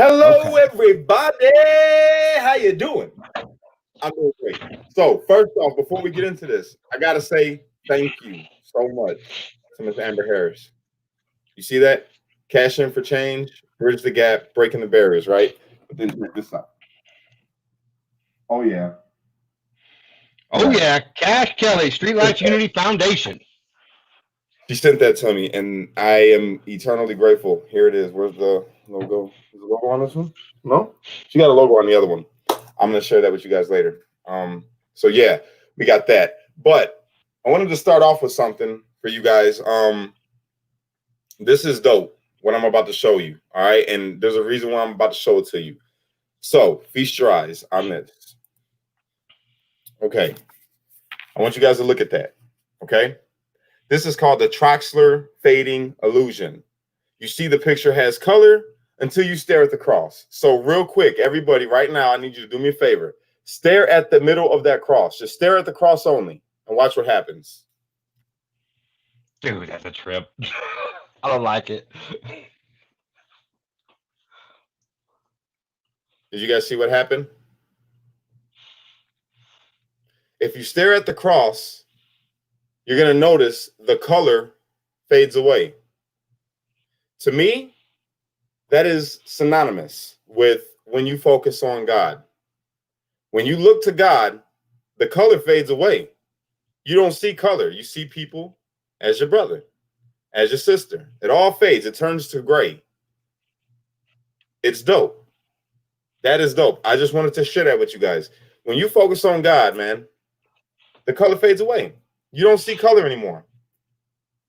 Hello, Okay. everybody. How you doing? I'm doing great. So, first off, before we get into this, I gotta say thank you so much to Miss Amber Harris. You see that? Cash in for change, bridge the gap, breaking the barriers, right? But then check this out. Oh yeah, Oh yeah. yeah, Cash Kelly, Streetlights Unity Foundation. She sent that to me, and I am eternally grateful. Here it is. Where's the logo? Is the logo on this one? No, she got a logo on the other one. I'm gonna share that with you guys later. So yeah, we got that. But I wanted to start off with something for you guys. This is dope. What I'm about to show you. All right, and there's a reason why I'm about to show it to you. So feast your eyes on this. Okay, I want you guys to look at that. Okay, this is called the Troxler fading illusion. You see the picture has color until you stare at the cross. So real quick, everybody, right now, I need you to do me a favor. Stare at the middle of that cross. Just stare at the cross only and watch what happens. Dude, that's a trip. I don't like it. Did you guys see what happened? If you stare at the cross, you're going to notice the color fades away. To me, that is synonymous with when you focus on God. When you look to God, the color fades away. You don't see color. You see people as your brother, as your sister. It all fades. It turns to gray. It's dope. That is dope. I just wanted to share that with you guys. When you focus on God, man, the color fades away. You don't see color anymore.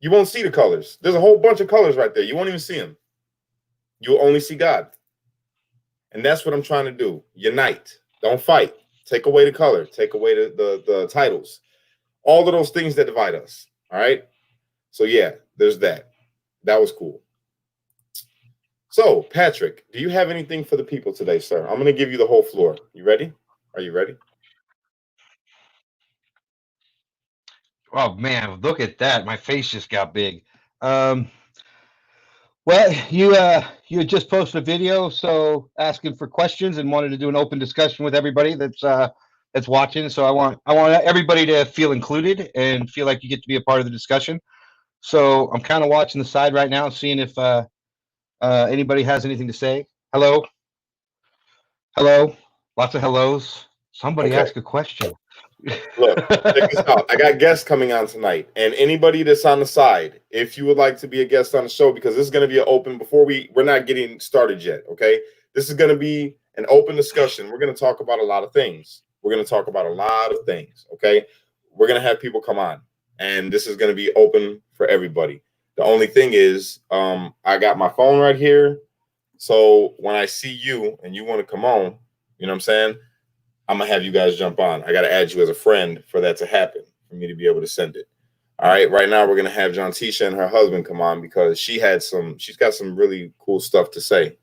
You won't see the colors. There's a whole bunch of colors right there. You won't even see them. You'll only see God. And that's what I'm trying to do. Unite. Don't fight. Take away the color. Take away the titles. All of those things that divide us. All right? So, yeah, there's that. That was cool. So, Patrick, do you have anything for the people today, sir? I'm going to give you the whole floor. You ready? Are you ready? Oh man, look at that. My face just got big. Um, well, you had just posted a video, so asking for questions and wanted to do an open discussion with everybody that's watching. So I want everybody to feel included and feel like you get to be a part of the discussion. So I'm kind of watching the side right now, seeing if anybody has anything to say. Hello, hello, lots of hellos. Somebody Okay. ask a question. Look, check this out. I got guests coming on tonight, and anybody that's on the side, if you would like to be a guest on the show, because this is going to be an open before we're not getting started yet. Okay, this is going to be an open discussion. We're going to talk about a lot of things. We're going to talk about a lot of things. Okay, we're going to have people come on, and this is going to be open for everybody. The only thing is, I got my phone right here, so when I see you and you want to come on, you know what I'm saying? I'm gonna have you guys jump on. I gotta add you as a friend for that to happen, for me to be able to send it. All right. Right now we're gonna have John Tisha and her husband come on because she's got some really cool stuff to say.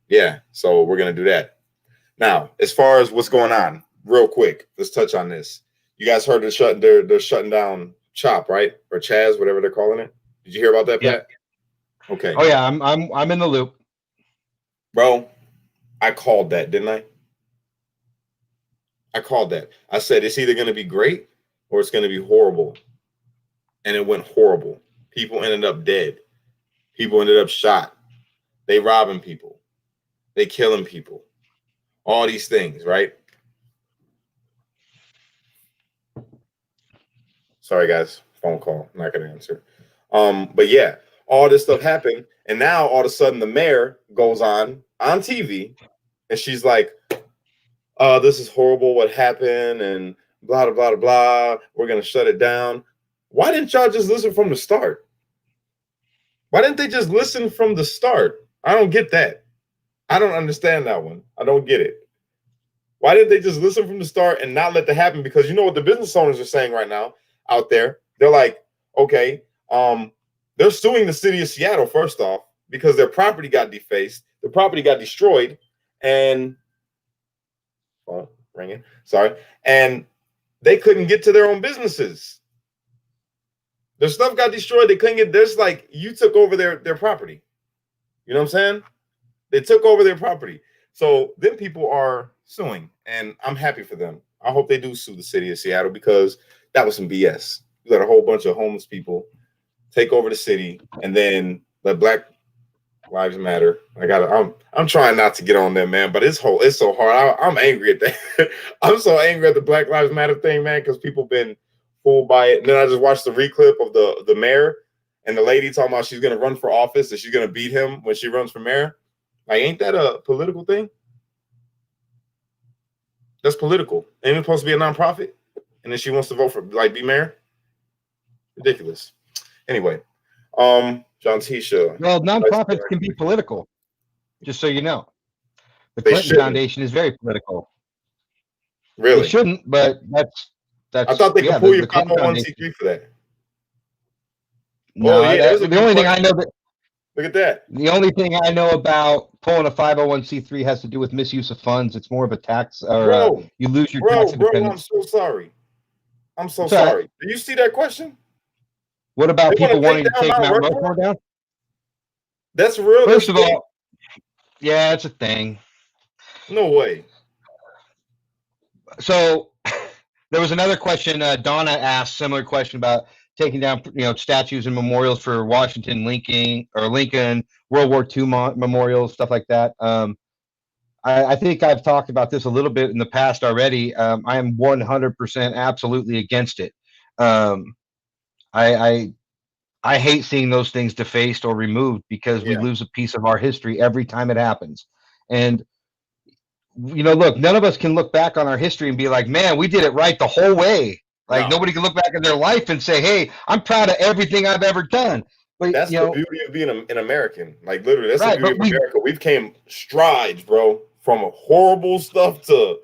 Yeah, so we're gonna do that. Now, as far as what's going on, real quick, let's touch on this. You guys heard they're shutting down Chop, right? Or Chaz, whatever they're calling it. Did you hear about that, Yep. Pat? Okay. Oh yeah, I'm in the loop. Bro, I called that, didn't I? I called that. I said it's either going to be great or it's going to be horrible. And it went horrible. People ended up dead. People ended up shot. They robbing people. They killing people. All these things, right? Sorry, guys. Phone call. I'm not going to answer. But yeah, all this stuff happened. And now all of a sudden the mayor goes on TV and she's like, this is horrible what happened and blah, blah, blah, blah. We're going to shut it down. Why didn't y'all just listen from the start? Why didn't they just listen from the start? I don't get that. I don't understand that one. I don't get it. Why didn't they just listen from the start and not let that happen? Because you know what the business owners are saying right now out there? They're like, okay, they're suing the city of Seattle, first off, because their property got defaced, the property got destroyed, and ringing, sorry, and they couldn't get to their own businesses. Their stuff got destroyed. They couldn't get. There's like you took over their property. You know what I'm saying? They took over their property. So then people are suing, and I'm happy for them. I hope they do sue the city of Seattle because that was some BS. You got a whole bunch of homeless people take over the city, and then let Black Lives Matter. I'm trying not to get on them, man, but it's so hard. I'm angry at that. I'm so angry at the Black Lives Matter thing, man, because people been fooled by it. And then I just watched the reclip of the mayor and the lady talking about she's gonna run for office and she's gonna beat him when she runs for mayor. Like, ain't that a political thing? That's political. Ain't it supposed to be a nonprofit? And then she wants to vote for be mayor? Ridiculous. Anyway, John Tisha. Well, nonprofits can be political, just so you know. The They Clinton shouldn't. Foundation is very political. Really? They shouldn't, but that's. I thought they could pull your 501c3 for that. No, the only thing I know that. Look at that. The only thing I know about pulling a 501c3 has to do with misuse of funds. It's more of a tax, or you lose your tax independence. I'm so sorry. I'm so sorry. Do you see that question? What about people wanting to take Mount Rushmore down? That's real. First of all, yeah, it's a thing. No way. So there was another question. Donna asked similar question about taking down, statues and memorials for Washington, Lincoln, World War II memorials, stuff like that. I think I've talked about this a little bit in the past already. I am 100% absolutely against it. I hate seeing those things defaced or removed because we lose a piece of our history every time it happens. And look, none of us can look back on our history and be like, man, we did it right the whole way. Like nobody can look back at their life and say, hey, I'm proud of everything I've ever done. But that's the beauty of being an American. Like literally, that's the beauty of America. We've came strides, bro, from horrible stuff to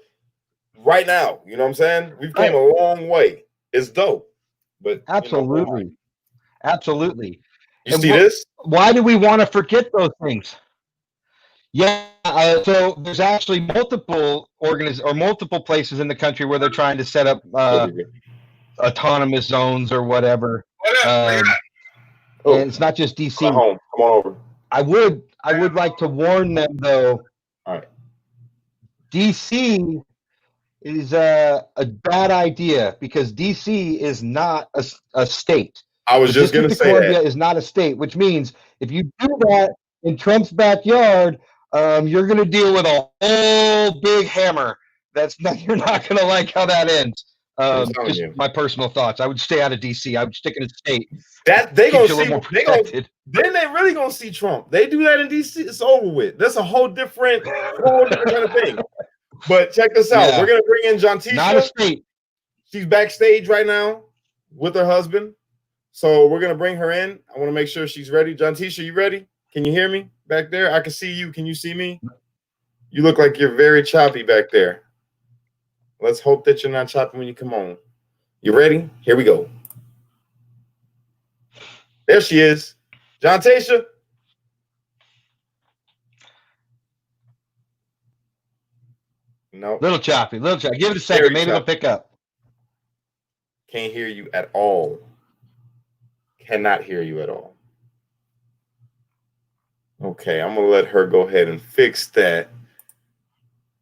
right now. You know what I'm saying? We've came a long way. It's dope. But absolutely. Absolutely. You see this? Why do we want to forget those things? Yeah, so there's actually multiple places in the country where they're trying to set up autonomous zones or whatever. And it's not just DC. Come on over. I would like to warn them though. All right. DC is a bad idea because DC is not a state. I was just going to say Columbia is not a state, which means if you do that in Trump's backyard, you're going to deal with a whole big hammer. You're not going to like how that ends. Just my personal thoughts. I would stay out of DC. I would stick in a state. That they gonna see. Then they really gonna see Trump. They do that in DC. It's over with. That's a whole different kind of thing. But check this out. Yeah. We're gonna bring in John Tisha. Not a state. She's backstage right now with her husband. So we're gonna bring her in. I want to make sure she's ready. John Tisha, you ready? Can you hear me back there? I can see you. Can you see me? You look like you're very choppy back there. Let's hope that you're not choppy when you come on. You ready? Here we go. There she is. John Tisha. No. Little choppy. Give it a second. Maybe it'll pick up. Can't hear you at all. Cannot hear you at all. Okay, I'm going to let her go ahead and fix that.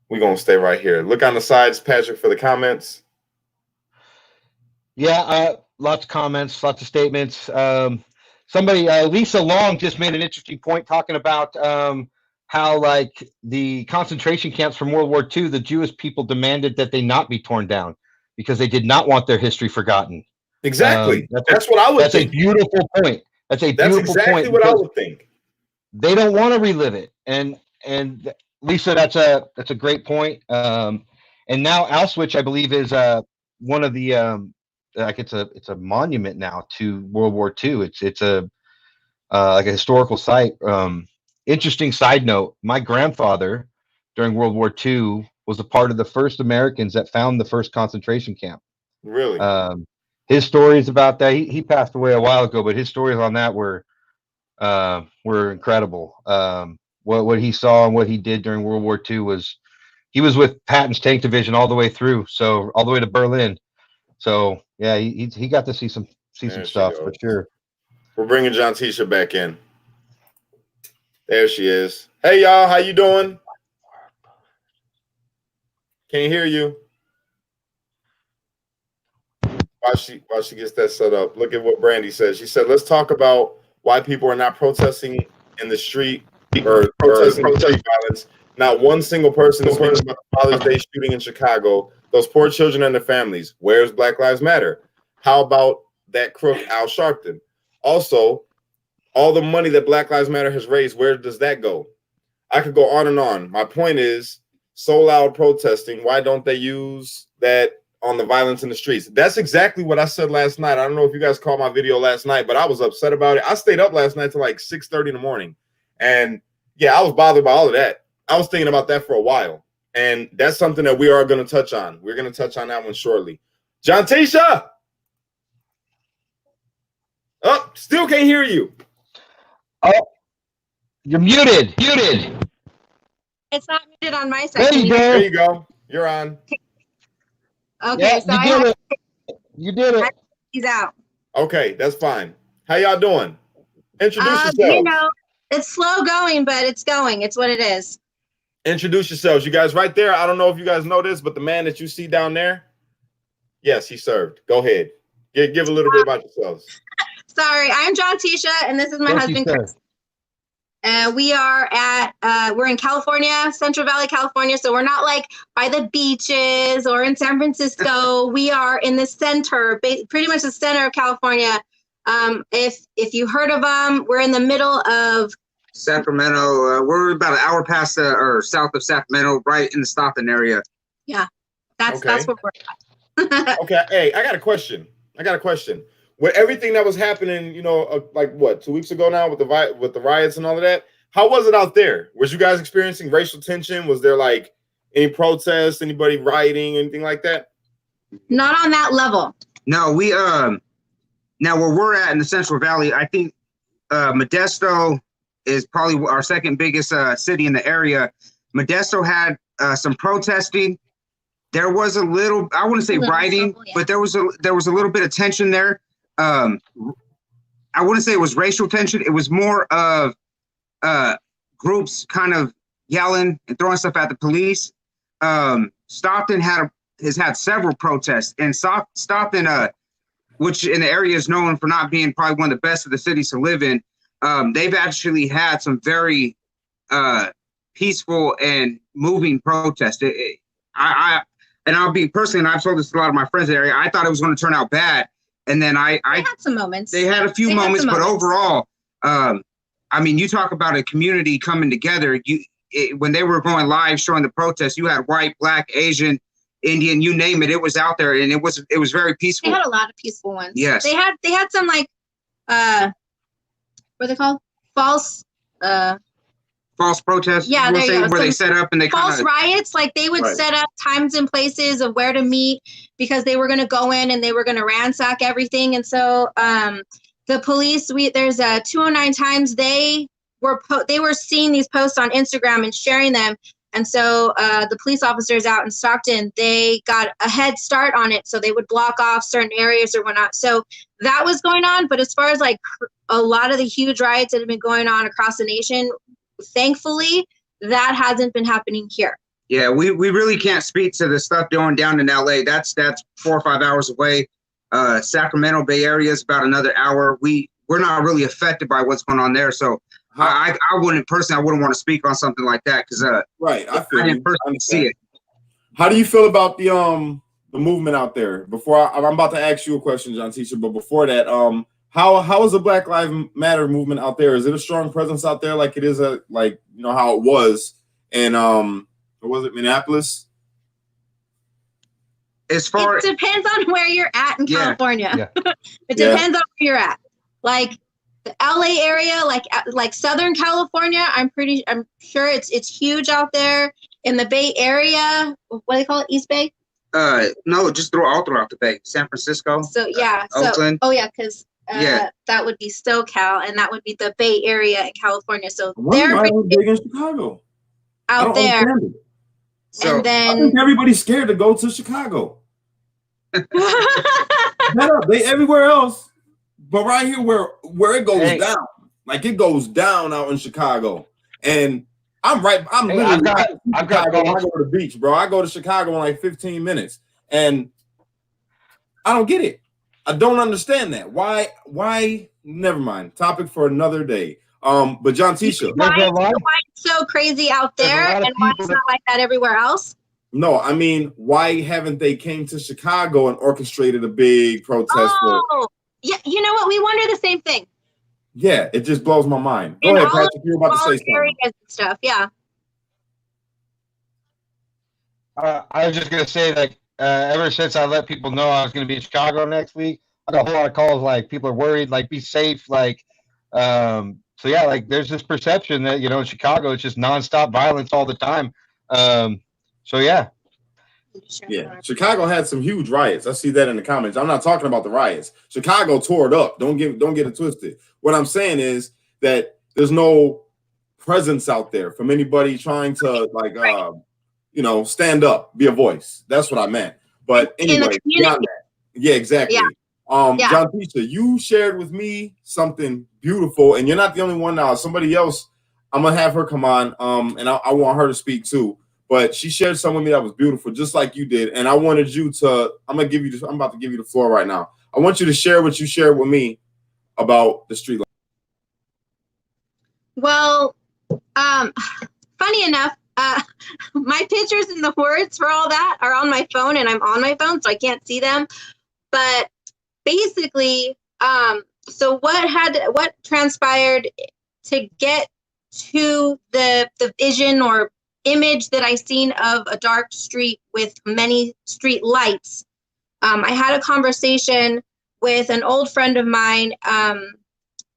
We're going to stay right here. Look on the sides, Patrick, for the comments. Yeah, lots of comments, lots of statements. Somebody, Lisa Long, just made an interesting point talking about how, like, the concentration camps from World War II, the Jewish people demanded that they not be torn down because they did not want their history forgotten. Exactly. That's what I would think. That's a beautiful point. That's exactly what I would think. They don't want to relive it. And Lisa, that's a great point. And now Auschwitz, I believe, is one of the like it's a monument now to World War II. It's a like a historical site. Interesting side note: my grandfather during World War II was a part of the first Americans that found the first concentration camp. Really? His stories about that. He passed away a while ago, but his stories on that were incredible. What he saw and what he did during World War II he was with Patton's Tank Division all the way through, so all the way to Berlin. So yeah, he got to see some stuff for sure. We're bringing John Tisha back in. There she is. Hey y'all, how you doing? Can't hear you. While she gets that set up, look at what Brandy says. She said, "Let's talk about why people are not protesting in the street or protesting street violence. Not one single person is speaking about the Father's Day shooting in Chicago. Those poor children and their families. Where's Black Lives Matter? How about that crook Al Sharpton? Also, all the money that Black Lives Matter has raised, where does that go? I could go on and on. My point is, so loud protesting. Why don't they use that on the violence in the streets?" That's exactly what I said last night. I don't know if you guys caught my video last night, but I was upset about it. I stayed up last night till like 6:30 in the morning. And yeah, I was bothered by all of that. I was thinking about that for a while. And that's something that we are going to touch on. We're going to touch on that one shortly. John Tisha! Oh, still can't hear you. Oh, you're muted. Muted. It's not muted on my side. There you go. There you go. You're on. Okay, Yeah, so you did it. You did it. he's out. Okay, that's fine. How y'all doing? Introduce yourselves. You know, it's slow going, but it's going. It's what it is. Introduce yourselves. You guys right there. I don't know if you guys know this, but the man that you see down there, yes, he served. Go ahead. Give a little bit about yourselves. Sorry, I'm John Tisha, and this is my husband, Chris. And we are we're in California, Central Valley, California. So we're not like by the beaches or in San Francisco. We are in the center, pretty much the center of California. If you heard of them, we're in the middle of Sacramento. We're about an hour past or south of Sacramento, right in the Stockton area. Yeah, that's where we're at. Okay, hey, I got a question. With everything that was happening, like what, 2 weeks ago now with the riots and all of that, how was it out there? Was you guys experiencing racial tension? Was there like any protests, anybody rioting, anything like that? Not on that level. No, we now where we're at in the Central Valley, I think Modesto is probably our second biggest city in the area. Modesto had some protesting. There was a little, I wouldn't say rioting, but there was a little bit of tension there. I wouldn't say it was racial tension. It was more of groups kind of yelling and throwing stuff at the police. Stockton has had several protests, and Stockton, which in the area is known for not being probably one of the best of the cities to live in. They've actually had some very peaceful and moving protests. And I'll be personally, and I've told this to a lot of my friends in the area, I thought it was going to turn out bad. And then they had some moments. They had a few moments, but overall, I mean, you talk about a community coming together. When they were going live showing the protest, you had white, black, Asian, Indian, you name it. It was out there, and it was very peaceful. They had a lot of peaceful ones. Yes. They had some like what are they called? False protests. Yeah, there you go. Where they set up and they false riots. Like they would set up times and places of where to meet because they were going to go in and they were going to ransack everything. And so the police, there's 209 times they were seeing these posts on Instagram and sharing them. And so the police officers out in Stockton, they got a head start on it. So they would block off certain areas or whatnot. So that was going on. But as far as like a lot of the huge riots that have been going on across the nation, thankfully, that hasn't been happening here. Yeah, we really can't speak to the stuff going down in LA. That's 4 or 5 hours away. Sacramento Bay Area is about another hour. We're not really affected by what's going on there. So I wouldn't want to speak on something like that because right. I didn't personally see it. How do you feel about the movement out there? Before I'm about to ask you a question, John Tisha, but before that, how is the Black Lives Matter movement out there? Is it a strong presence out there like it is how it was in was it Minneapolis? As far it depends on where you're at in California. Yeah. It depends on where you're at. Like the LA area, like Southern California, I'm sure it's huge out there. In the Bay Area, what do they call it? East Bay? No, just all throughout the Bay. San Francisco. So yeah. Oakland. Because that would be SoCal, and that would be the Bay Area in California. So they're big in Chicago out there. So, and then I think everybody's scared to go to Chicago. They everywhere else, but right here where it goes down, like it goes down out in Chicago. And I'm Hey, literally I've got Chicago when I calls. go to the beach, bro. I go to Chicago in like 15 minutes, and I don't get it. I don't understand that. Why? Never mind. Topic for another day. But John Tisha. There's a lot. Why it's so crazy out There's a there lot of and why people it's not like that everywhere else? No, I mean, why haven't they came to Chicago and orchestrated a big protest? Oh, yeah. You know what? We wonder the same thing. Yeah, it just blows my mind. Go In ahead, all Patrick. You're about to say something. areas and stuff. Yeah. I was just gonna say that ever since I let people know I was gonna be in Chicago next week, I got a whole lot of calls like people are worried, like be safe, like so yeah, like there's this perception that in Chicago it's just nonstop violence all the time. So yeah. Yeah, Chicago had some huge riots. I see that in the comments. I'm not talking about the riots. Chicago tore it up. Don't get it twisted. What I'm saying is that there's no presence out there from anybody trying to stand up, be a voice. That's what I meant. But anyway, beyond that, yeah, exactly. Yeah. John Tisha, you shared with me something beautiful, and you're not the only one now. Somebody else, I'm gonna have her come on, and I want her to speak too. But she shared something with me that was beautiful, just like you did. And I wanted you to, I'm about to give you the floor right now. I want you to share what you shared with me about the streetlight. Well, funny enough, my pictures and the words for all that are on my phone, and I'm on my phone, so I can't see them. But basically, so what transpired to get to the vision or image that I seen of a dark street with many street lights. I had a conversation with an old friend of mine,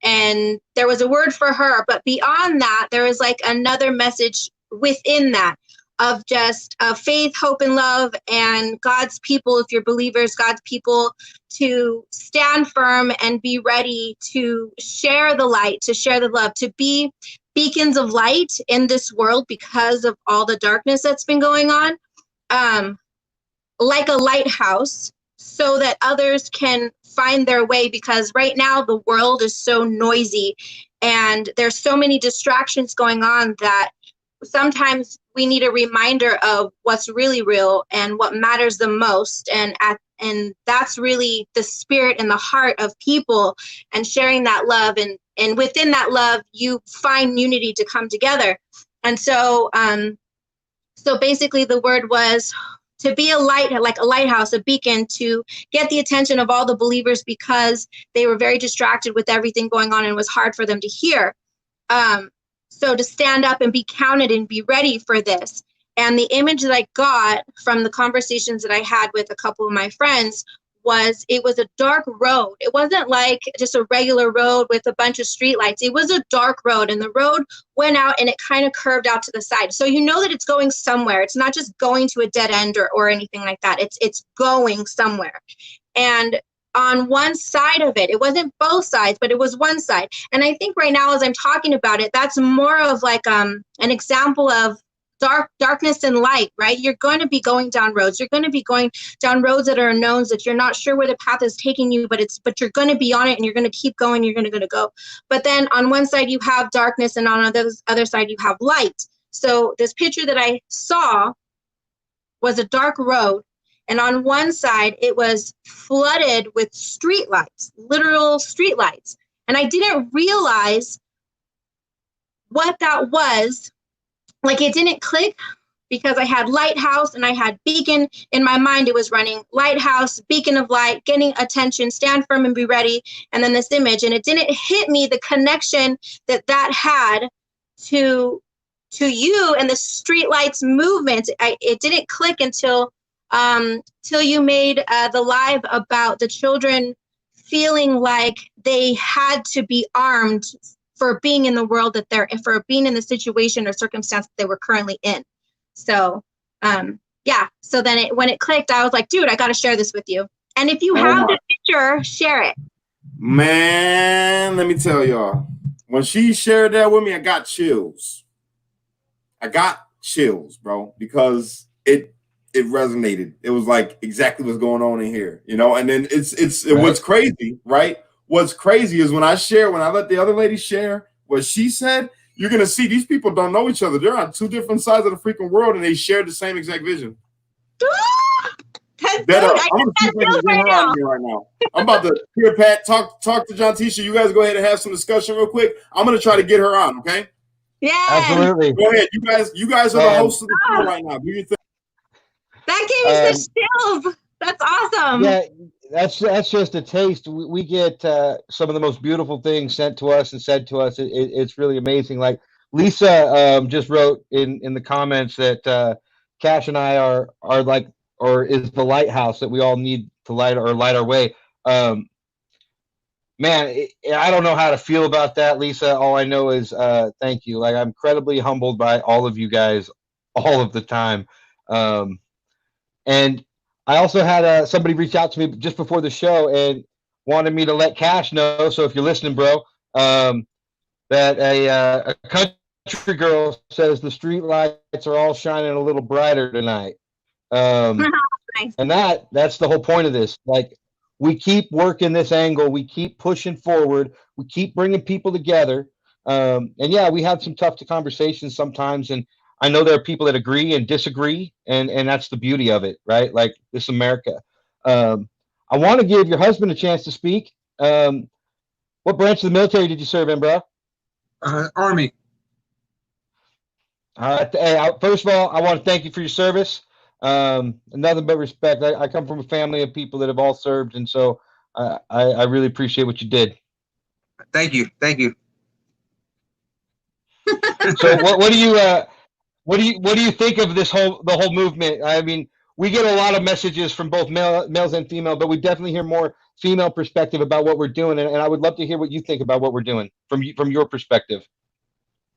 and there was a word for her, but beyond that, there was like another message within that of just faith, hope, and love, and God's people, if you're believers, God's people, to stand firm and be ready to share the light, to share the love, to be beacons of light in this world because of all the darkness that's been going on, like a lighthouse, so that others can find their way, because right now the world is so noisy and there's so many distractions going on that sometimes we need a reminder of what's really real and what matters the most, and that's really the spirit and the heart of people, and sharing that love, and within that love you find unity to come together. And so so basically the word was to be a light, like a lighthouse, a beacon, to get the attention of all the believers because they were very distracted with everything going on and it was hard for them to hear. So to stand up and be counted and be ready for this. And the image that I got from the conversations that I had with a couple of my friends was, it was a dark road. It wasn't like just a regular road with a bunch of streetlights. It was a dark road, and the road went out and it kind of curved out to the side. So you know that it's going somewhere. It's not just going to a dead end or anything like that. It's going somewhere. And on one side of it, it wasn't both sides, but it was one side. And I think right now, as I'm talking about it, that's more of like an example of darkness and light, right? You're going to be going down roads. You're going to be going down roads that are unknowns, that you're not sure where the path is taking you, but you're going to be on it and you're going to keep going. You're going to go. But then on one side you have darkness, and on the other side you have light. So this picture that I saw was a dark road, and on one side it was flooded with streetlights, literal streetlights. And I didn't realize what that was. Like, it didn't click because I had lighthouse and I had beacon in my mind. It was running lighthouse, beacon of light, getting attention, stand firm and be ready. And then this image, and it didn't hit me the connection that had to you and the streetlights movement. It didn't click until you made the live about the children feeling like they had to be armed for being in the world for being in the situation or circumstance that they were currently in. So, yeah. So then when it clicked, I was like, dude, I got to share this with you. And if you have the picture, share it. Man, let me tell y'all, when she shared that with me, I got chills. Bro, because it resonated. It was like exactly what's going on in here, and then it's right. What's crazy, right? What's crazy is when I let the other lady share what she said, you're gonna see these people don't know each other. They're on two different sides of the freaking world, and they share the same exact vision. That's That, good. I'm gonna see if I can get her out here right now. I'm about to hear Pat talk to John Tisha. You guys go ahead and have some discussion real quick. I'm gonna try to get her on. Okay. Yeah. Absolutely. Go ahead. You guys are the hosts of the show right now. Do you think? That gave me the chills. That's awesome. Yeah, that's just a taste. We get some of the most beautiful things sent to us and said to us. It's really amazing. Like Lisa just wrote in the comments that Cash and I are like, or is the lighthouse that we all need to light our way. Man, I don't know how to feel about that, Lisa. All I know is thank you. Like, I'm incredibly humbled by all of you guys all of the time. And I also had somebody reach out to me just before the show and wanted me to let Cash know. So if you're listening, bro, that a country girl says the street lights are all shining a little brighter tonight. Nice. And that's the whole point of this. Like, we keep working this angle. We keep pushing forward. We keep bringing people together. And yeah, we have some tough conversations sometimes. And I know there are people that agree and disagree. And that's the beauty of it, right? Like, this America. I want to give your husband a chance to speak. What branch of the military did you serve in, bro? Army. Hey, first of all, I want to thank you for your service. Nothing but respect. I come from a family of people that have all served, and so I really appreciate what you did. Thank you. So what do you think of the whole movement? I mean, we get a lot of messages from both males and female, but we definitely hear more female perspective about what we're doing, and I would love to hear what you think about what we're doing from your perspective.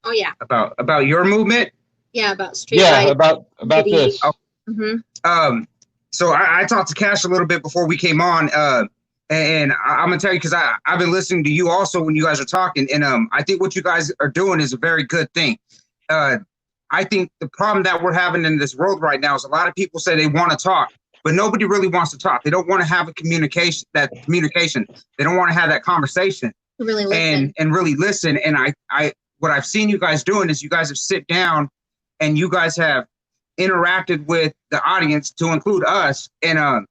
Oh yeah. About your movement? Yeah, about street Yeah, lights. about this. Oh. Mm-hmm. So I talked to Cash a little bit before we came on, and I'm gonna tell you, because I've been listening to you also when you guys are talking, and I think what you guys are doing is a very good thing. I think the problem that we're having in this world right now is a lot of people say they want to talk, but nobody really wants to talk. They don't want to have a communication. They don't want to have that conversation. Really listen. And really listen. And I what I've seen you guys doing is you guys have sit down and you guys have interacted with the audience, to include us, and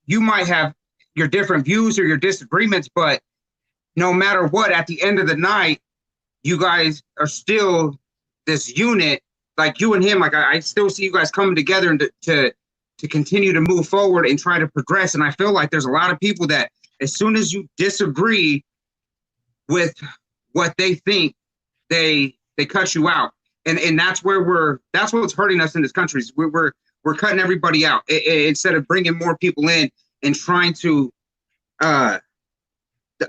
you might have your different views or your disagreements, but no matter what, at the end of the night, you guys are still this unit, like you and him. Like I still see you guys coming together and to continue to move forward and try to progress. And I feel like there's a lot of people that as soon as you disagree with what they think, they cut you out. And that's that's what's hurting us in this country. We're cutting everybody out instead of bringing more people in and trying to.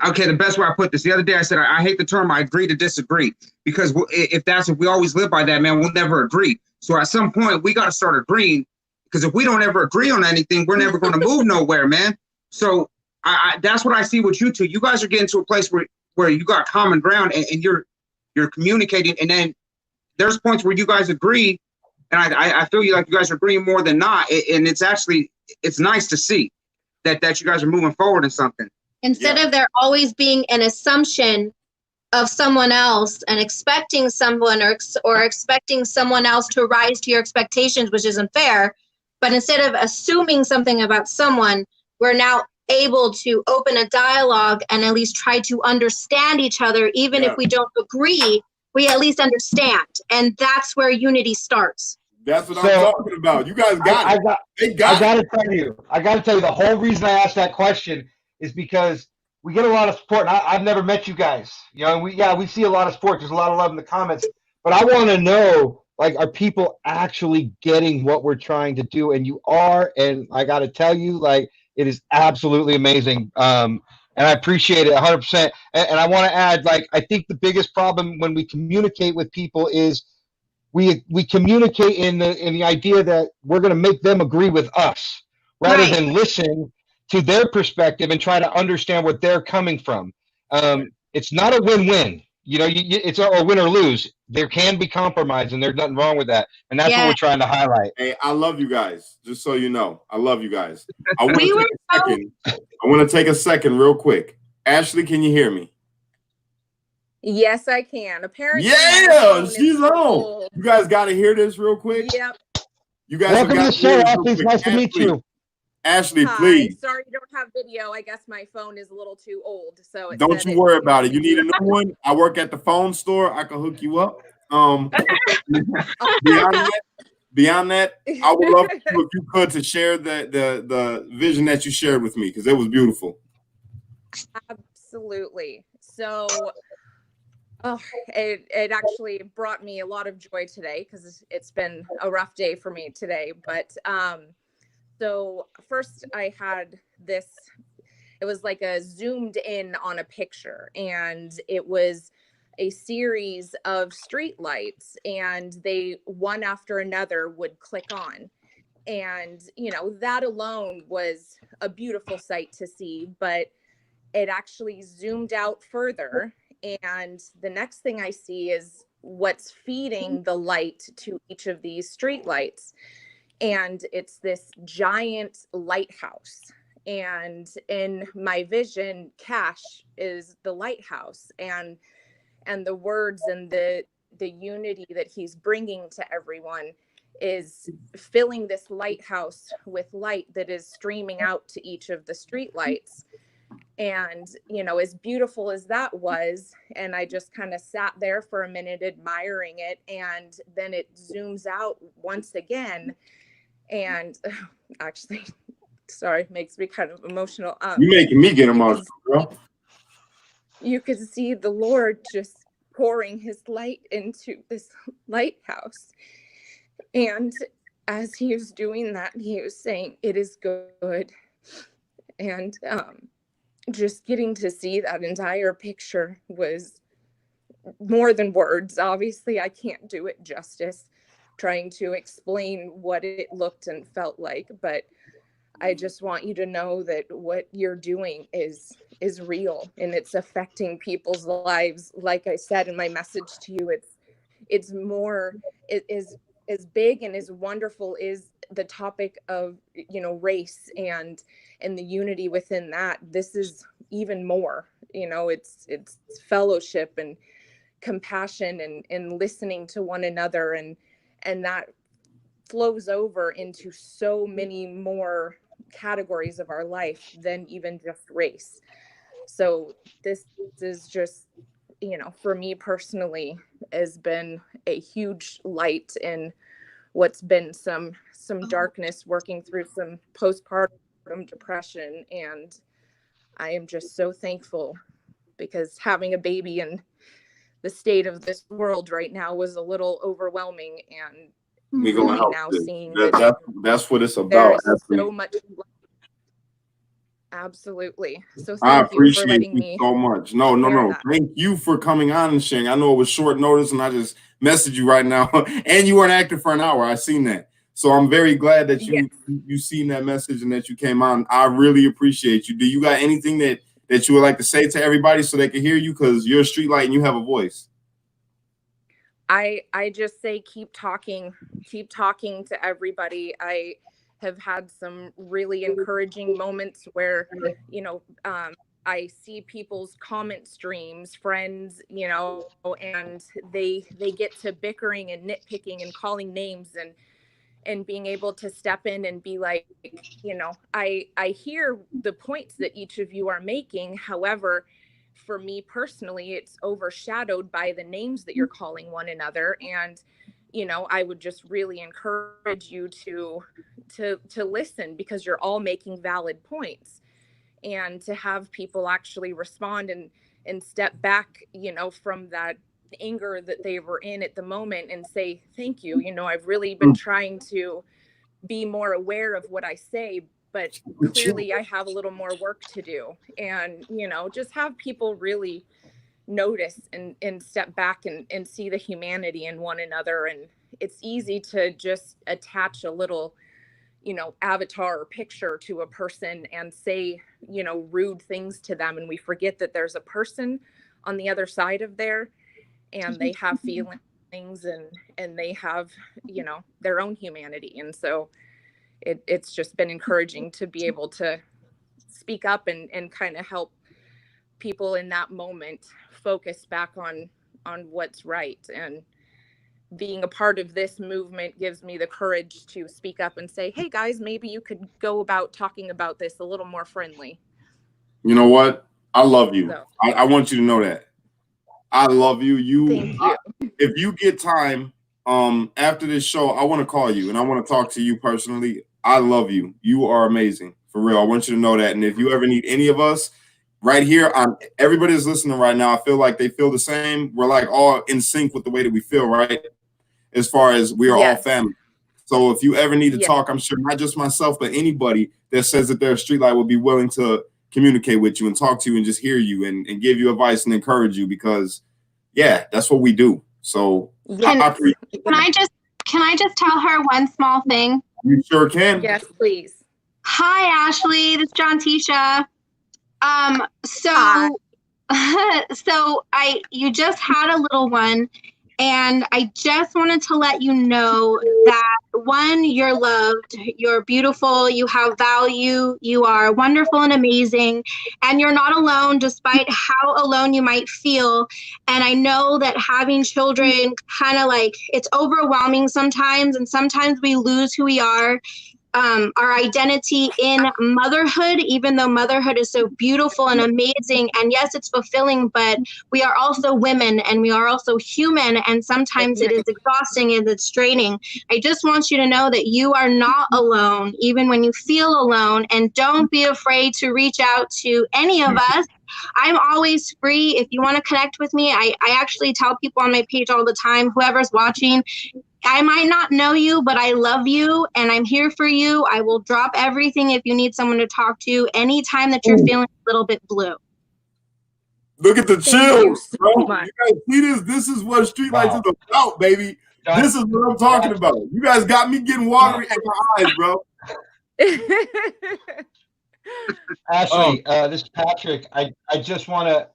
Okay, the best way I put this. The other day I said I hate the term I agree to disagree, because if we always live by that, man, we'll never agree. So at some point we got to start agreeing, because if we don't ever agree on anything, we're never going to move nowhere, man. So that's what I see with you two. You guys are getting to a place where you got common ground and you're communicating, and then there's points where you guys agree, and I feel like you guys are agreeing more than not, and it's nice to see that you guys are moving forward in something. Instead of there always being an assumption of someone else and expecting someone or expecting someone else to rise to your expectations, which isn't fair. But instead of assuming something about someone, we're now able to open a dialogue and at least try to understand each other. Even if we don't agree, we at least understand. And that's where unity starts. That's what I'm talking about. You guys got it. I got to tell you, the whole reason I asked that question is because we get a lot of support. I've never met you guys. You know, we see a lot of support. There's a lot of love in the comments. But I want to know, like, are people actually getting what we're trying to do? And you are. And I got to tell you, like, it is absolutely amazing. And I appreciate it 100%. And I want to add, like, I think the biggest problem when we communicate with people is we communicate in the idea that we're going to make them agree with us rather than listen to their perspective and try to understand where they're coming from. It's not a win-win. You know, it's a win or lose. There can be compromise, and there's nothing wrong with that. And that's what we're trying to highlight. Hey, I love you guys. Just so you know, I love you guys. I want to take a second real quick. Ashley, can you hear me? Yes, I can. Apparently, Yeah, she's on. You guys got to hear this real quick. Yep. You guys Welcome have to got the to show, hear this real Ashley. quick. Nice to meet you. Ashley, Hi. please. Sorry, you don't have video. I guess my phone is a little too old. So Don't you worry about it. You need a new one? I work at the phone store. I can hook you up. Beyond that, I would love for you, if you could, to share the vision that you shared with me, because it was beautiful. Absolutely. So it actually brought me a lot of joy today, because it's been a rough day for me today. But so first I had this, it was like a zoomed in on a picture, and it was a series of streetlights, and they one after another would click on. And, you know, that alone was a beautiful sight to see, but it actually zoomed out further. And the next thing I see is what's feeding the light to each of these streetlights. And it's this giant lighthouse. And in my vision, Cash is the lighthouse, and the words and the unity that he's bringing to everyone is filling this lighthouse with light that is streaming out to each of the streetlights. And, you know, as beautiful as that was, and I just kind of sat there for a minute admiring it, and then it zooms out once again. And actually, sorry, makes me kind of emotional. You're making me get emotional, girl. You could see the Lord just pouring his light into this lighthouse. And as he was doing that, he was saying, "It is good." And just getting to see that entire picture was more than words. Obviously, I can't do it justice trying to explain what it looked and felt like, but I just want you to know that what you're doing is real, and it's affecting people's lives. Like I said in my message to you, it's more, it is as big and as wonderful is the topic of, you know, race and the unity within that. This is even more, you know, it's fellowship and compassion and listening to one another, and that flows over into so many more categories of our life than even just race. So this is just, you know, for me personally, has been a huge light in what's been some darkness, working through some postpartum depression. And I am just so thankful, because having a baby in the state of this world right now was a little overwhelming, and We gonna help now you. seeing That's what it's there about. is so much. Absolutely. So I thank you for appreciate letting you me. so much. No. Thank you for coming on and sharing. I know it was short notice, and I just messaged you right now, and you weren't active for an hour. I seen that, so I'm very glad that you seen that message and that you came on. I really appreciate you. Do you got anything that you would like to say to everybody so they can hear you? Because you're a street light and you have a voice. I just say keep talking to everybody. I have had some really encouraging moments where, you know, I see people's comment streams, friends, you know, and they get to bickering and nitpicking and calling names, and being able to step in and be like, you know, I hear the points that each of you are making. However, for me personally, it's overshadowed by the names that you're calling one another. And, you know, I would just really encourage you to listen, because you're all making valid points, and to have people actually respond and step back, you know, from that anger that they were in at the moment, and say, thank you. You know, I've really been trying to be more aware of what I say, but clearly I have a little more work to do. And, you know, just have people really notice and step back and see the humanity in one another. And it's easy to just attach a little, you know, avatar or picture to a person and say, you know, rude things to them. And we forget that there's a person on the other side of there, and they have feelings, and they have, you know, their own humanity. And so it's just been encouraging to be able to speak up and kind of help people in that moment focus back on what's right. And being a part of this movement gives me the courage to speak up and say, hey guys, maybe you could go about talking about this a little more friendly. You know what? I love you. So, I want you to know that. I love you. Thank you. If you get time, after this show, I want to call you and I want to talk to you personally. I love you. You are amazing. For real. I want you to know that. And if you ever need any of us right here, everybody that's listening right now, I feel like they feel the same. We're like all in sync with the way that we feel, right? As far as we are all family. So if you ever need to talk, I'm sure not just myself, but anybody that says that they're a streetlight will be willing to communicate with you and talk to you and just hear you and give you advice and encourage you, because that's what we do. So can I just tell her one small thing? You sure can. Yes, please. Hi, Ashley. This is John Tisha. So you just had a little one, and I just wanted to let you know that, one, you're loved, you're beautiful, you have value, you are wonderful and amazing, and you're not alone despite how alone you might feel. And I know that having children kind of like, it's overwhelming sometimes, and sometimes we lose who we are. Our identity in motherhood, even though motherhood is so beautiful and amazing, and yes, it's fulfilling, but we are also women and we are also human, and sometimes it is exhausting and it's draining. I just want you to know that you are not alone, even when you feel alone, and don't be afraid to reach out to any of us. I'm always free. If you want to connect with me, I actually tell people on my page all the time, whoever's watching, I might not know you, but I love you and I'm here for you. I will drop everything if you need someone to talk to anytime that you're feeling a little bit blue. Look at the chills, so bro. much. You guys see this? This is what Streetlights is about, baby. This is what I'm talking about. You guys got me getting watery in my eyes, bro. Ashley, this is Patrick. I just want to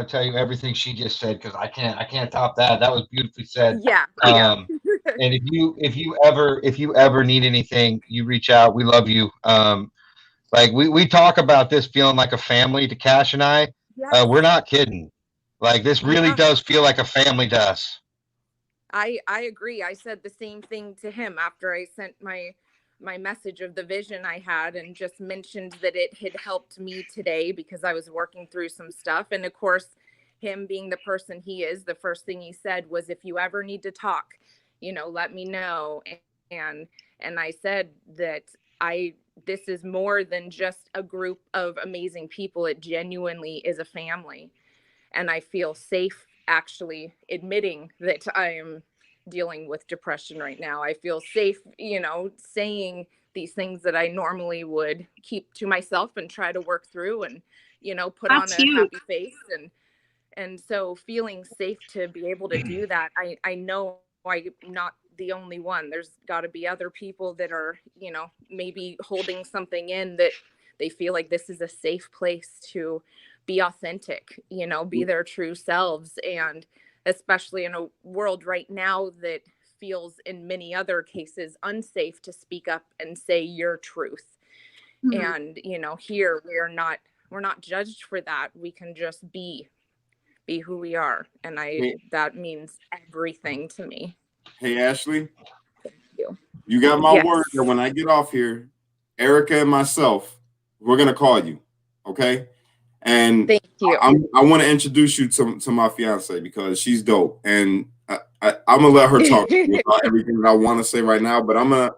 tell you everything she just said, because I can't top that. That was beautifully said. Yeah. And if you ever need anything, you reach out. We love you. Like we talk about this feeling like a family to Cash and I. Yes. We're not kidding. Like, this really does feel like a family to us. I agree. I said the same thing to him after I sent my message of the vision I had, and just mentioned that it had helped me today because I was working through some stuff. And of course, him being the person he is, the first thing he said was, if you ever need to talk, let me know. And I said that this is more than just a group of amazing people. It genuinely is a family. And I feel safe actually admitting that I am dealing with depression right now. I feel safe, saying these things that I normally would keep to myself and try to work through and, put That's on a huge. happy face. And so feeling safe to be able to do that, I know I'm not the only one. There's got to be other people that are, maybe holding something in, that they feel like this is a safe place to be authentic, be their true selves. And especially in a world right now that feels in many other cases unsafe to speak up and say your truth. And, here we're not judged for that. We can just be who we are. And that means everything to me. Hey, Ashley, Thank you. You got my word that when I get off here, Erica and myself, we're going to call you. Okay. And thank you. I want to introduce you to my fiance, because she's dope. And I'm going to let her talk to you about everything that I want to say right now, but I'm going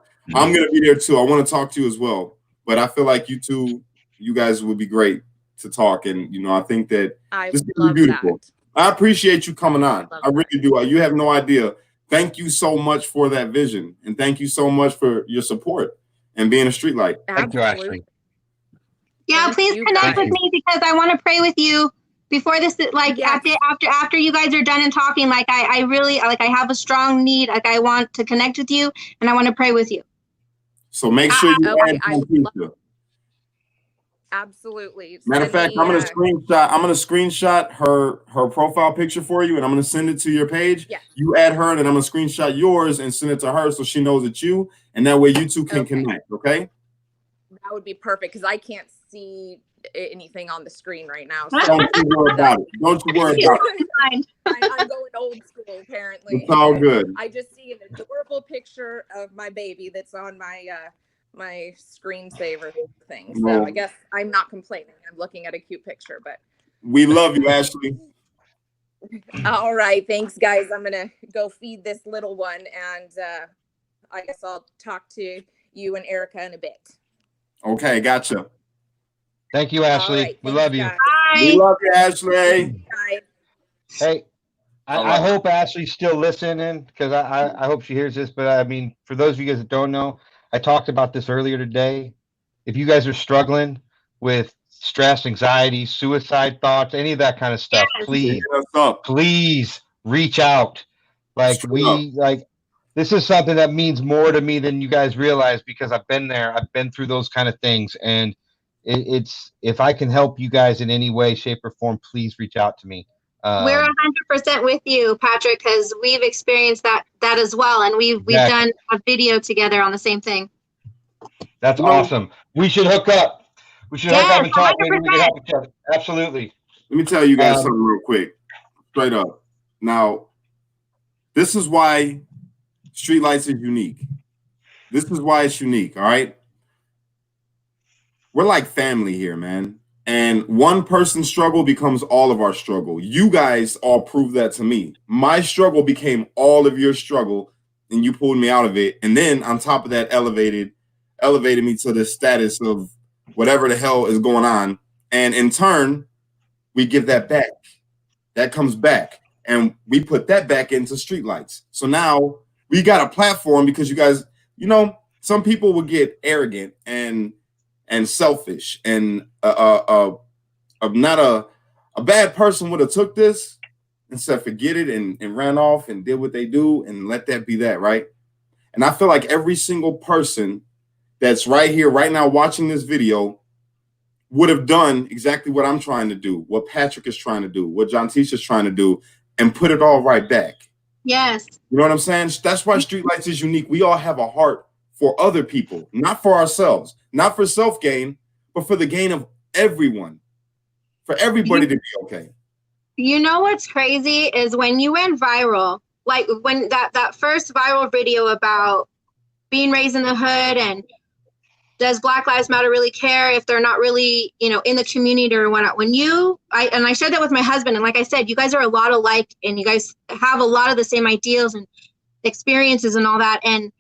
to be there too. I want to talk to you as well. But I feel like you guys would be great to talk. And, I think that this is love beautiful. That. I appreciate you coming on. I really do. You have no idea. Thank you so much for that vision. And thank you so much for your support and being a streetlight. Thank you, Ashley. Yeah, please connect with me, because I want to pray with you before this, after you guys are done and talking. Like, I really, I have a strong need. Like, I want to connect with you and I want to pray with you. So make sure you add absolutely. Matter of fact, I'm gonna screenshot her profile picture for you, and I'm gonna send it to your page. Yes. You add her, and then I'm gonna screenshot yours and send it to her, so she knows it's you, and that way you two can connect. Okay. That would be perfect, because I can't see anything on the screen right now. Don't you worry about it. Don't you worry about it. I'm going old school, apparently. It's all good. I just see an adorable picture of my baby that's on my my screensaver thing. So No. I guess I'm not complaining. I'm looking at a cute picture, but We love you, Ashley. all right, thanks, guys. I'm gonna go feed this little one, and I guess I'll talk to you and Erica in a bit. Okay, gotcha. Thank you, Ashley. All right, we thanks, love you. guys. We Bye. love you, Ashley. Bye. Hey, I hope Ashley's still listening, because I hope she hears this. But I mean, for those of you guys that don't know, I talked about this earlier today. If you guys are struggling with stress, anxiety, suicide thoughts, any of that kind of stuff, Yes. please, Hit us up. please reach out. Like Straight up. this is something that means more to me than you guys realize, because I've been there. I've been through those kind of things, and it's if I can help you guys in any way, shape, or form, please reach out to me. We're 100% with you, Patrick, because we've experienced that as well, and we've Exactly. done a video together on the same thing. That's No. awesome. We should hook up. We should hook Yes, up and talk. Maybe we can 100%. help each other. Absolutely. Let me tell you guys Um, something real quick, straight up. Now, this is why Streetlights is unique. This is why it's unique, all right? We're like family here, man. And one person's struggle becomes all of our struggle. You guys all proved that to me. My struggle became all of your struggle, and you pulled me out of it. And then on top of that, elevated me to the status of whatever the hell is going on. And in turn, we give that back. That comes back. And we put that back into Streetlights. So now we got a platform, because you guys, you know, some people would get arrogant and selfish, and not a bad person would have took this and said forget it, and ran off and did what they do and let that be that, right? And I feel like every single person that's right here right now watching this video would have done exactly what I'm trying to do, what Patrick is trying to do, what John Tisha is trying to do, and put it all right back. Yes. You know what I'm saying? That's why Streetlights is unique. We all have a heart for other people, not for ourselves, not for self-gain, but for the gain of everyone, for everybody to be okay. You know what's crazy is when you went viral, like when that first viral video about being raised in the hood, and does Black Lives Matter really care if they're not really, you know, in the community or whatnot. When I shared that with my husband, and like I said, you guys are a lot alike, and you guys have a lot of the same ideals and experiences and all that. And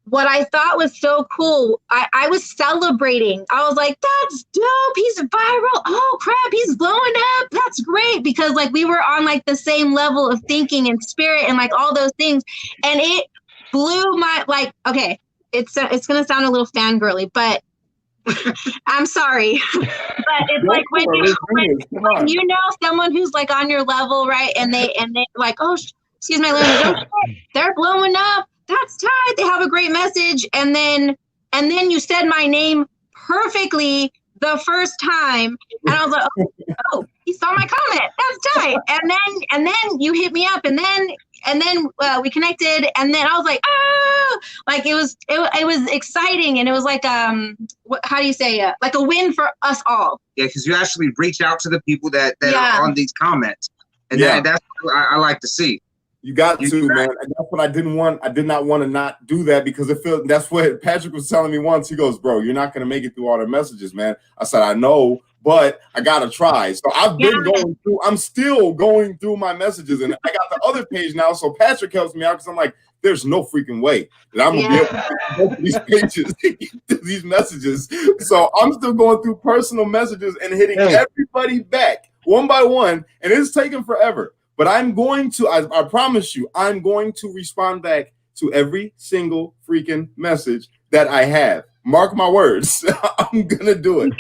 what I thought was so cool, I was celebrating. I was like, that's dope. He's viral. Oh crap, he's blowing up. That's great. Because like we were on like the same level of thinking and spirit and like all those things. And it blew my, like, okay, it's gonna sound a little fangirly, but I'm sorry. But it's like when you know someone who's like on your level, right? And they like, oh, excuse my language, oh, shit, they're blowing up. That's tight. They have a great message. And then you said my name perfectly the first time. And I was like, oh, he saw my comment. That's tight. And then you hit me up, and then we connected, and then I was like, oh, like it was exciting. And it was like, how do you say it? Like a win for us all. Yeah, because you actually reach out to the people that Yeah. are on these comments. And Yeah. that's what I like to see. You got to, man. And that's what I didn't want. I did not want to not do that, because that's what Patrick was telling me once. He goes, bro, you're not going to make it through all the messages, man. I said, I know, but I got to try. So I'm still going through my messages, and I got the other page now. So Patrick helps me out, because I'm like, there's no freaking way that I'm going to be able to get both of these pages, these messages. So I'm still going through personal messages and hitting everybody back one by one. And it's taken forever. But I'm going to, I promise you, I'm going to respond back to every single freaking message that I have. Mark my words. I'm going to do it.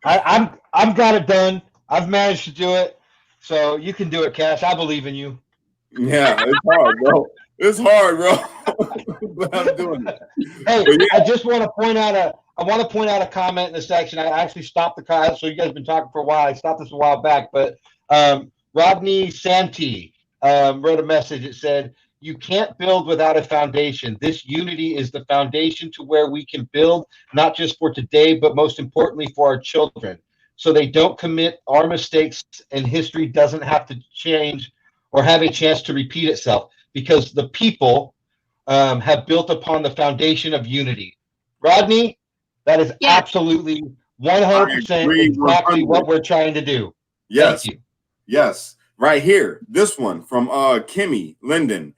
I've got it done. I've managed to do it. So you can do it, Cash. I believe in you. Yeah, it's hard, bro. It's hard, bro. But I'm doing it. Hey, I just want to point out a comment in the section. I actually stopped the comment. So you guys have been talking for a while. I stopped this a while back, but Rodney Santee wrote a message. It said, you can't build without a foundation. This unity is the foundation to where we can build, not just for today, but most importantly for our children, so they don't commit our mistakes and history doesn't have to change or have a chance to repeat itself, because the people have built upon the foundation of unity. Rodney, that is absolutely 100% exactly what we're trying to do. Yes. Thank you. Yes. Right here. This one from Kimmy Linden.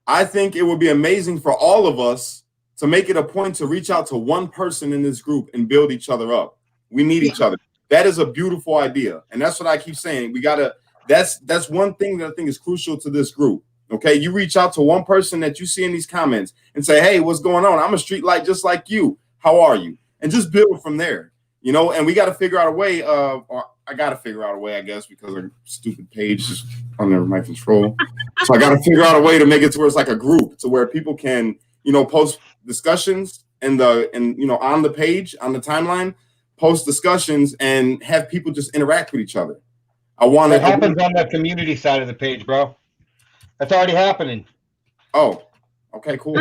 I think it would be amazing for all of us to make it a point to reach out to one person in this group and build each other up. We need each other. That is a beautiful idea. And that's what I keep saying. We got to, that's one thing that I think is crucial to this group. Okay. You reach out to one person that you see in these comments and say, hey, what's going on? I'm a street light just like you. How are you? And just build from there, you know, and we got to figure out a way of, or I got to figure out a way, I guess, because our stupid page is under my control. So I got to figure out a way to make it to where it's like a group, to where people can, you know, post discussions and you know, on the page, on the timeline, post discussions and have people just interact with each other. It happens on the community side of the page, bro. That's already happening. Oh, okay, cool.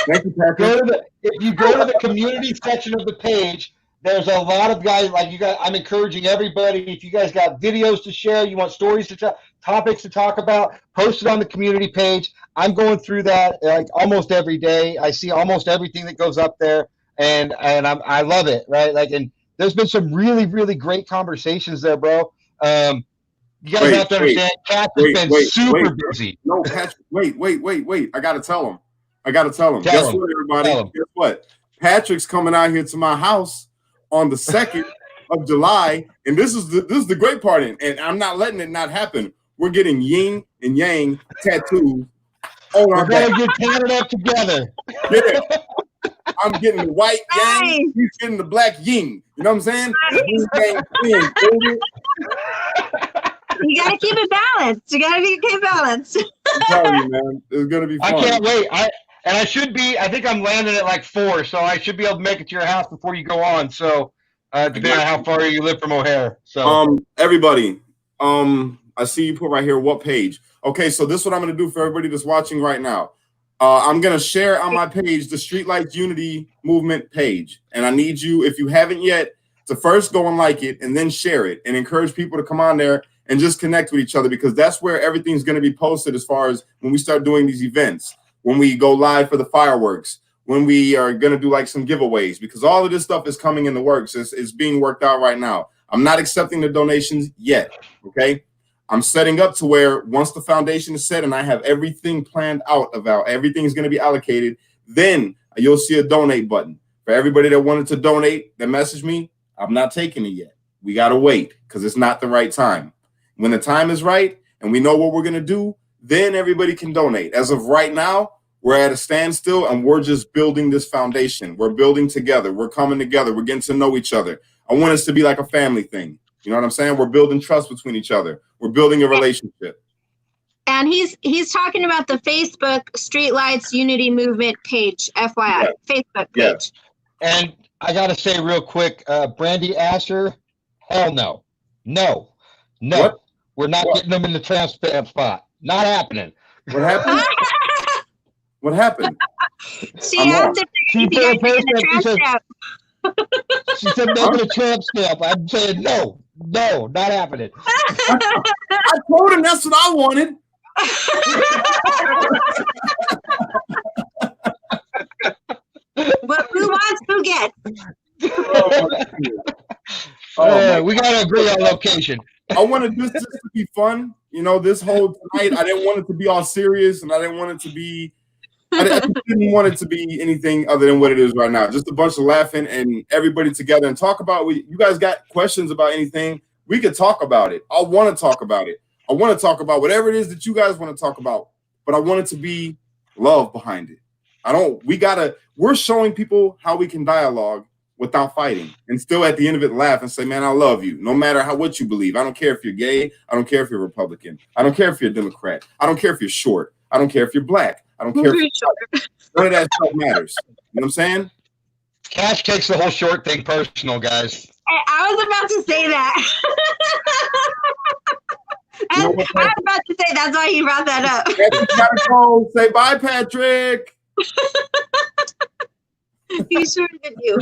Thank you, Patrick. If you go to the community section of the page, there's a lot of guys like you guys. I'm encouraging everybody. If you guys got videos to share, you want stories to tell, topics to talk about, post it on the community page. I'm going through that like almost every day. I see almost everything that goes up there, and I love it. Right, like, and there's been some really, really great conversations there, bro. You guys have to understand, Kat has been super busy. No, Patrick, wait. I gotta tell him. Guess what, everybody? Guess what? Patrick's coming out here to my house on the 2nd of July, and this is the great part, and I'm not letting it not happen. We're getting yin and yang tattoos on our back. We're gonna get tatted up together. Yeah. I'm getting the white yang, he's getting the black yin. You know what I'm saying? You gotta keep it balanced. I'm telling you, man, it's gonna be fun. I can't wait. I should be. I think I'm landing at like 4, so I should be able to make it to your house before you go on. So, depending on how far you live from O'Hare. So, everybody, I see you put right here. What page? Okay, so this is what I'm gonna do for everybody that's watching right now. I'm gonna share on my page the Streetlights Unity Movement page, and I need you, if you haven't yet, to first go and like it, and then share it, and encourage people to come on there and just connect with each other, because that's where everything's gonna be posted as far as when we start doing these events. When we go live for the fireworks, when we are going to do like some giveaways, because all of this stuff is coming in the works. It's being worked out right now. I'm not accepting the donations yet. Okay. I'm setting up to where once the foundation is set and I have everything planned out about everything's going to be allocated, then you'll see a donate button. For everybody that wanted to donate, that messaged me, I'm not taking it yet. We got to wait because it's not the right time. When the time is right and we know what we're going to do, then everybody can donate. As of right now, we're at a standstill and we're just building this foundation. We're building together. We're coming together. We're getting to know each other. I want us to be like a family thing. You know what I'm saying? We're building trust between each other. We're building a relationship. And he's talking about the Facebook Streetlights Unity Movement page, FYI, Facebook page. Yes. And I got to say real quick, Brandy Asher, hell no. No. What? We're not getting them in the transplant spot. Not happening. What happened? What happened? She asked if you guys are in the tramp stamp. She said making a tramp stamp. I'm saying no, not happening. I told him that's what I wanted. But who wants, who gets? We got to agree on location. I wanted this just to be fun. You know, this whole tonight, I didn't want it to be all serious, and I didn't want it to be, I didn't want it to be anything other than what it is right now. Just a bunch of laughing and everybody together and talk about, you guys got questions about anything, we could talk about it. I want to talk about it. I want to talk about whatever it is that you guys want to talk about, but I want it to be love behind it. We're showing people how we can dialogue without fighting and still at the end of it laugh and say, man, I love you. No matter what you believe. I don't care if you're gay. I don't care if you're Republican. I don't care if you're a Democrat. I don't care if you're short. I don't care if you're black. I don't care if you're none of that stuff matters. You know what I'm saying? Cash takes the whole short thing personal, guys. I was about to say that. You know what, I was about to say that's why he brought that up. Patrick gotta go. Say bye, Patrick. He's shorter than you.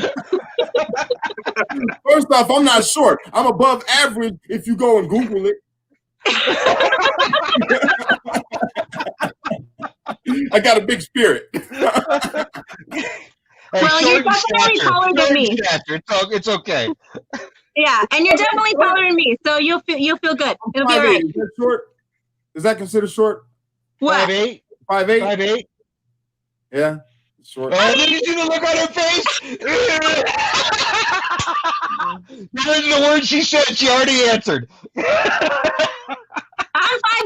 First off, I'm not short. I'm above average if you go and Google it. I got a big spirit. Hey, Well, you're definitely taller than me. It's okay. Yeah, and you're definitely taller than me, so you'll feel good. It'll be all right. Is that short? Is that considered short? What? 5'8". 5'8"? 5'8". Yeah, short. Oh, did you see the look on her face? Those are the words she said. She already answered. I'm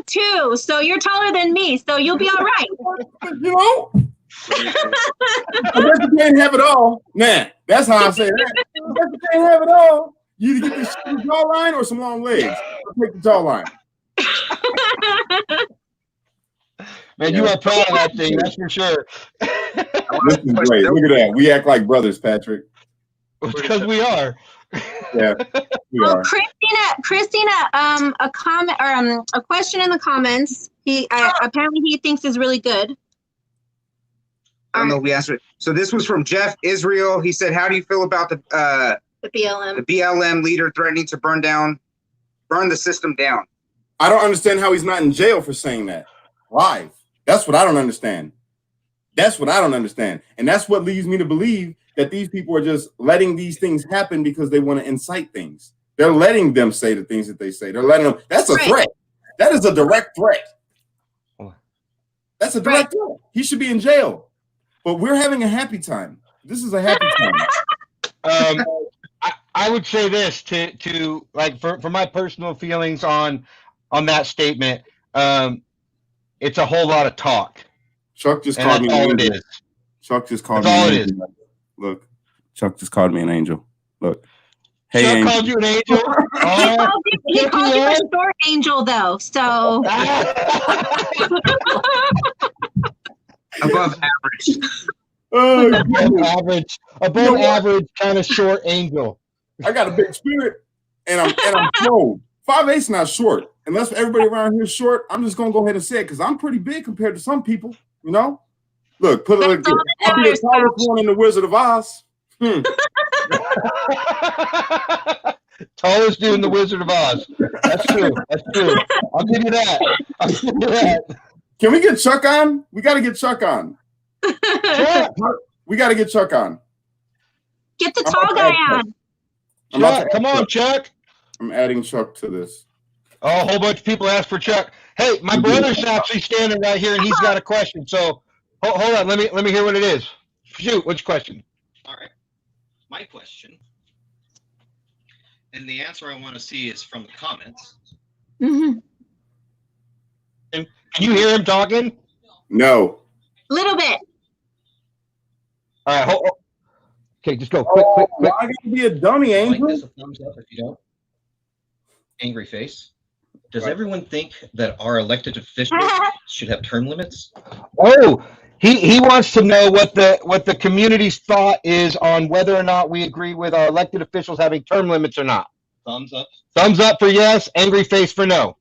5'2", so you're taller than me, so you'll be all right. You know? I guess you can't have it all. Nah, that's how I say that. I guess you can't have it all. You either get this jawline or some long legs. I'll take the jawline. Man, you are proud of that thing, that's for sure. This is great. Look at that. We act like brothers, Patrick. Because we are. Yeah, we Oh, are. Christina, a comment or a question in the comments. Apparently he thinks is really good. I don't know if we answered it. So this was from Jeff Israel. He said, how do you feel about the BLM. the BLM leader threatening to burn the system down? I don't understand how he's not in jail for saying that live. That's what I don't understand. That's what I don't understand. And that's what leads me to believe that these people are just letting these things happen because they want to incite things. They're letting them say the things that they say. They're letting them. That's a threat. That is a direct threat. That's a direct threat. He should be in jail. But we're having a happy time. This is a happy time. I would say this to like for my personal feelings on that statement. It's a whole lot of talk. Chuck just And called me that's an all it angel. is. Chuck just called That's me all an it angel. Look, Chuck just called me an angel. Look. Hey, Chuck angel. called you an angel. He called you a short angel, though. So Above average. Oh, above average kind of short angel. I got a big spirit, and I'm cold. 5'8's not short. Unless everybody around here is short, I'm just gonna go ahead and say it because I'm pretty big compared to some people. You know, look, put it like this. I'll be the tallest one in the Wizard of Oz. Tallest dude in the Wizard of Oz. That's true. That's true. I'll give you that. Can we get Chuck on? We got to get Chuck on. Chuck. We got to get Chuck on. get the tall guy on. Chuck, come on, Chuck. I'm adding Chuck to this. Oh, a whole bunch of people asked for Chuck. Hey, my brother's actually standing right here, and he's got a question. So hold on. Let me hear what it is. Shoot, which question? All right. My question, and the answer I want to see is from the comments. Mm-hmm. Can you hear him talking? No. Little bit. All right. Okay, just go quick. I got to be a dummy, Like Angel. this, a thumbs up if you don't. Angry face. Does everyone think that our elected officials should have term limits? Oh, he wants to know what the community's thought is on whether or not we agree with our elected officials having term limits or not. Thumbs up. Thumbs up for yes, angry face for no.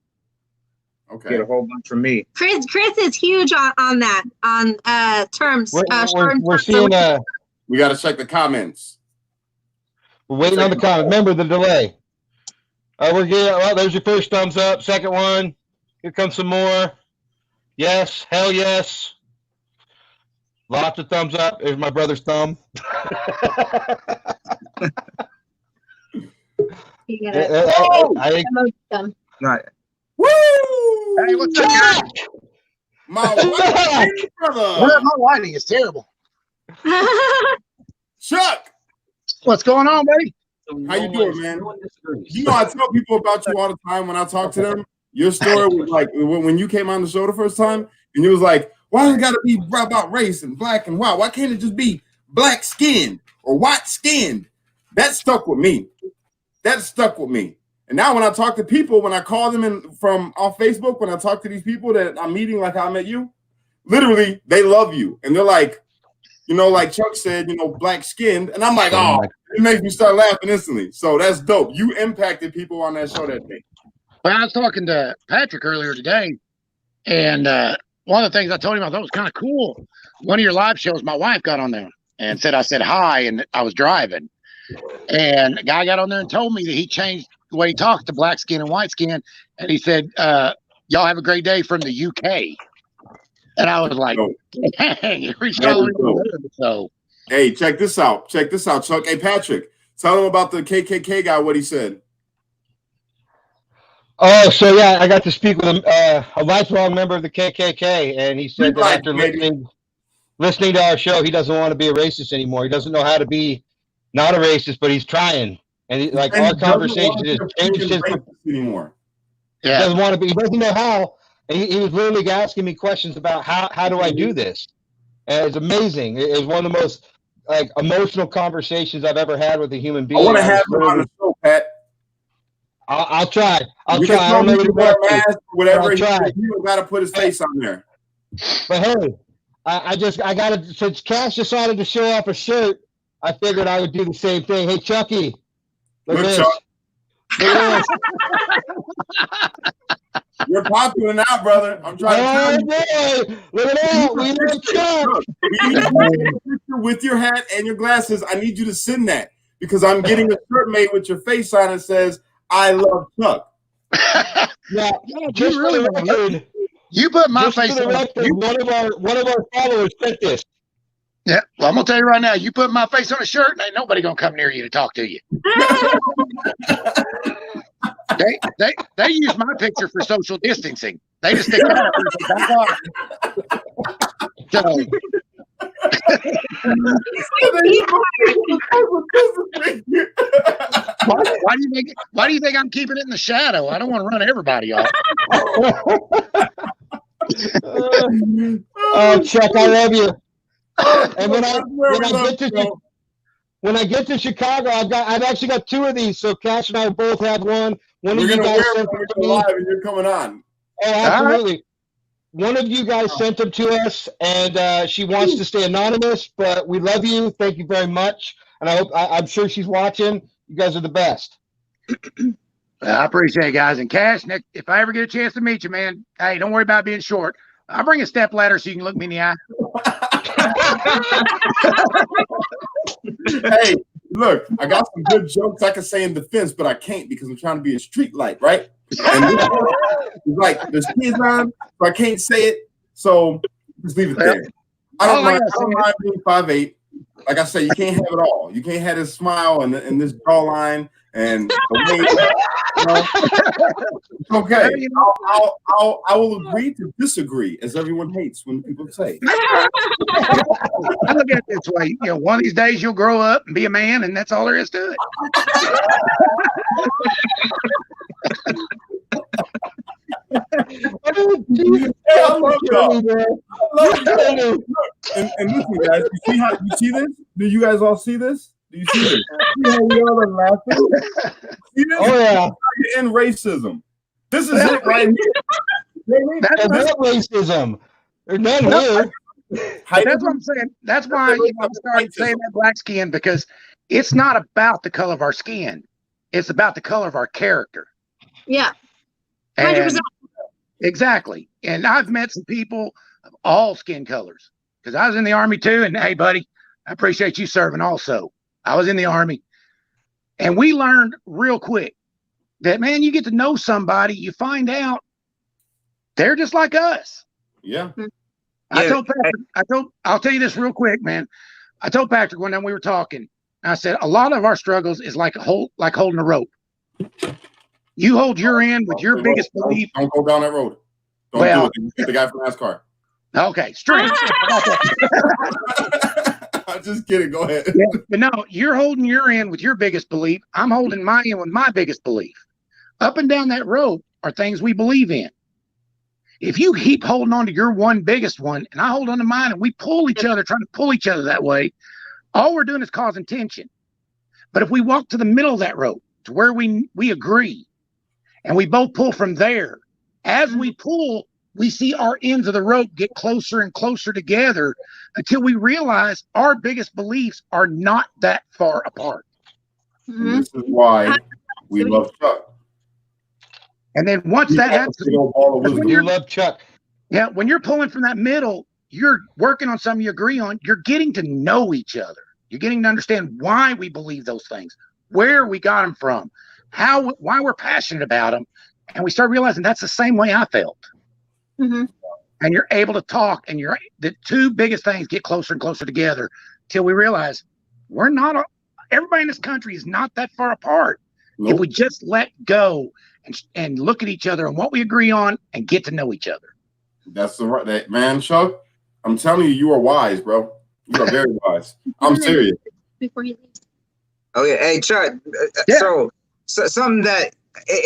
Okay. Get a whole bunch from me. Chris is huge on that, on terms. We're seeing We got to check the comments. we're waiting on the comment. Remember the delay. We're getting, well, there's your first thumbs up. Second one. Here comes some more. Yes, hell yes. Lots of thumbs up. There's my brother's thumb. I think Right. Woo! Hey, what's up, Chuck! My white brother. My lighting is terrible. Chuck, What's going on, buddy? how you doing, man? You know, I tell people about you all the time when I talk to them. Your story was like when you came on the show the first time, and you was like, why does it got to be about race and black and white? Why can't it just be black skinned or white skinned? That stuck with me. That stuck with me. And now when I talk to people, when I call them in from on Facebook, when I talk to these people that I'm meeting, like how I met you, literally they love you. And they're like, you know, like Chuck said, you know, black skinned. And I'm like, oh, it makes me start laughing instantly. So that's dope. You impacted people on that show that day. Well, I was talking to Patrick earlier today, and one of the things I told him I thought was kind of cool. One of your live shows, my wife got on there and said I said hi, and I was driving, and a guy got on there and told me that he changed the way he talks to black skin and white skin, and he said, "Y'all have a great day from the UK." And I was like, "Dang, it reached all the way to the So, hey, check this out. Check this out, Chuck. Hey, Patrick, tell him about the KKK guy. What he said. Oh, so yeah, I got to speak with a lifelong member of the KKK, and he said that after listening to our show, he doesn't want to be a racist anymore. He doesn't know how to be not a racist, but he's trying. And like our conversation has changed his anymore. Yeah. He doesn't want to be. He doesn't know how. And he was literally asking me questions about how do I do this. And it's amazing. It was one of the most like emotional conversations I've ever had with a human being. I want to have him on the show, Pat. I'll try. I'll try. I don't know whatever. He don't got to put his face on there. But hey, I got to, since Cash decided to show off a shirt, I figured I would do the same thing. Hey, Chucky, look at this. Chuck. Look at this. You're popular now, brother. I'm trying to tell you. Look at that. We love Chuck. We need a picture with your hat and your glasses. I need you to send that because I'm getting a shirt made with your face on it says, I love Chuck. Yeah, just really record. You put my face on it. One of our followers sent this. Yeah, well, I'm gonna tell you right now. You put my face on a shirt, and ain't nobody gonna come near you to talk to you. They use my picture for social distancing. They just stick that up. So. Why do you think I'm keeping it in the shadow? I don't want to run everybody off. Chuck, I love you. And when I get to Chicago, I've actually got two of these. So Cash and I both have one. One of you guys sent them to me live, and you're coming on. Oh, absolutely. Right. One of you guys sent them to us, and she wants to stay anonymous, but we love you. Thank you very much. And I'm sure she's watching. You guys are the best. I appreciate it, guys. And Cash, Nick, if I ever get a chance to meet you, man, hey, don't worry about being short. I'll bring a step ladder so you can look me in the eye. Hey, look, I got some good jokes I can say in defense, but I can't because I'm trying to be a street light, right? And this is like there's kids on, so I can't say it. So just leave it there. I don't mind being 5'8". Like I say, you can't have it all. You can't have this smile and this jawline and the way. It's okay. I will agree to disagree, as everyone hates when people say. I look at it this way. You know, one of these days you'll grow up and be a man, and that's all there is to it. I love y'all. And listen, guys, you see this? Do you guys all see this? Do you see this? See how we all are laughing? See this? Oh yeah. You end racism. This is it right here. That's not racism. There's none here. That's what I'm saying. That's why I started saying that black skin, because it's not about the color of our skin. It's about the color of our character. Yeah. 100%. Exactly. And I've met some people of all skin colors because I was in the Army too. And hey, buddy, I appreciate you serving also. I was in the Army. And we learned real quick that, man, you get to know somebody, you find out they're just like us. Yeah. I told Patrick, I'll tell you this real quick, man. I told Patrick one time we were talking, I said, a lot of our struggles is like holding a rope. You hold your end with your biggest belief. Don't go down that road. Don't do it. Get the guy from NASCAR. Okay, straight. I'm just kidding. Go ahead. Yeah, but no, you're holding your end with your biggest belief. I'm holding my end with my biggest belief. Up and down that road are things we believe in. If you keep holding on to your one biggest one, and I hold on to mine, and we pull each other, trying to pull each other that way, all we're doing is causing tension. But if we walk to the middle of that road, to where we agree, and we both pull from there, as we pull, we see our ends of the rope get closer and closer together until we realize our biggest beliefs are not that far apart. And this is why we love Chuck. And then once that happens, You love Chuck. yeah, when you're pulling from that middle, you're working on something you agree on. You're getting to know each other. You're getting to understand why we believe those things, where we got them from, why we're passionate about them. And we start realizing that's the same way I felt. Mm-hmm. And you're able to talk, and the two biggest things get closer and closer together till we realize we're not, everybody in this country is not that far apart. Nope. If we just let go and look at each other and what we agree on and get to know each other. That's the right, that man, Chuck. I'm telling you, you are wise, bro. You are very wise. I'm serious. Before he leaves. Oh yeah, hey Chuck. Yeah. So something that,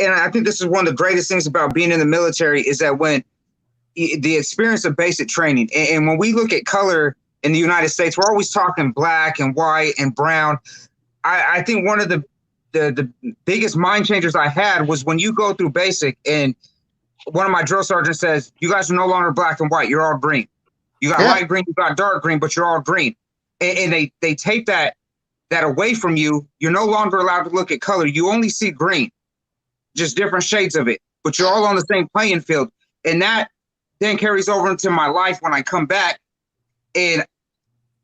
and I think this is one of the greatest things about being in the military is that when the experience of basic training, and when we look at color in the United States, we're always talking black and white and brown. I think one of the biggest mind changers I had was when you go through basic and one of my drill sergeants says, you guys are no longer black and white, you're all green. You got light green, you got dark green, but you're all green. And they take that away from you. You're no longer allowed to look at color. You only see green, just different shades of it, but you're all on the same playing field. And that then carries over into my life when I come back. And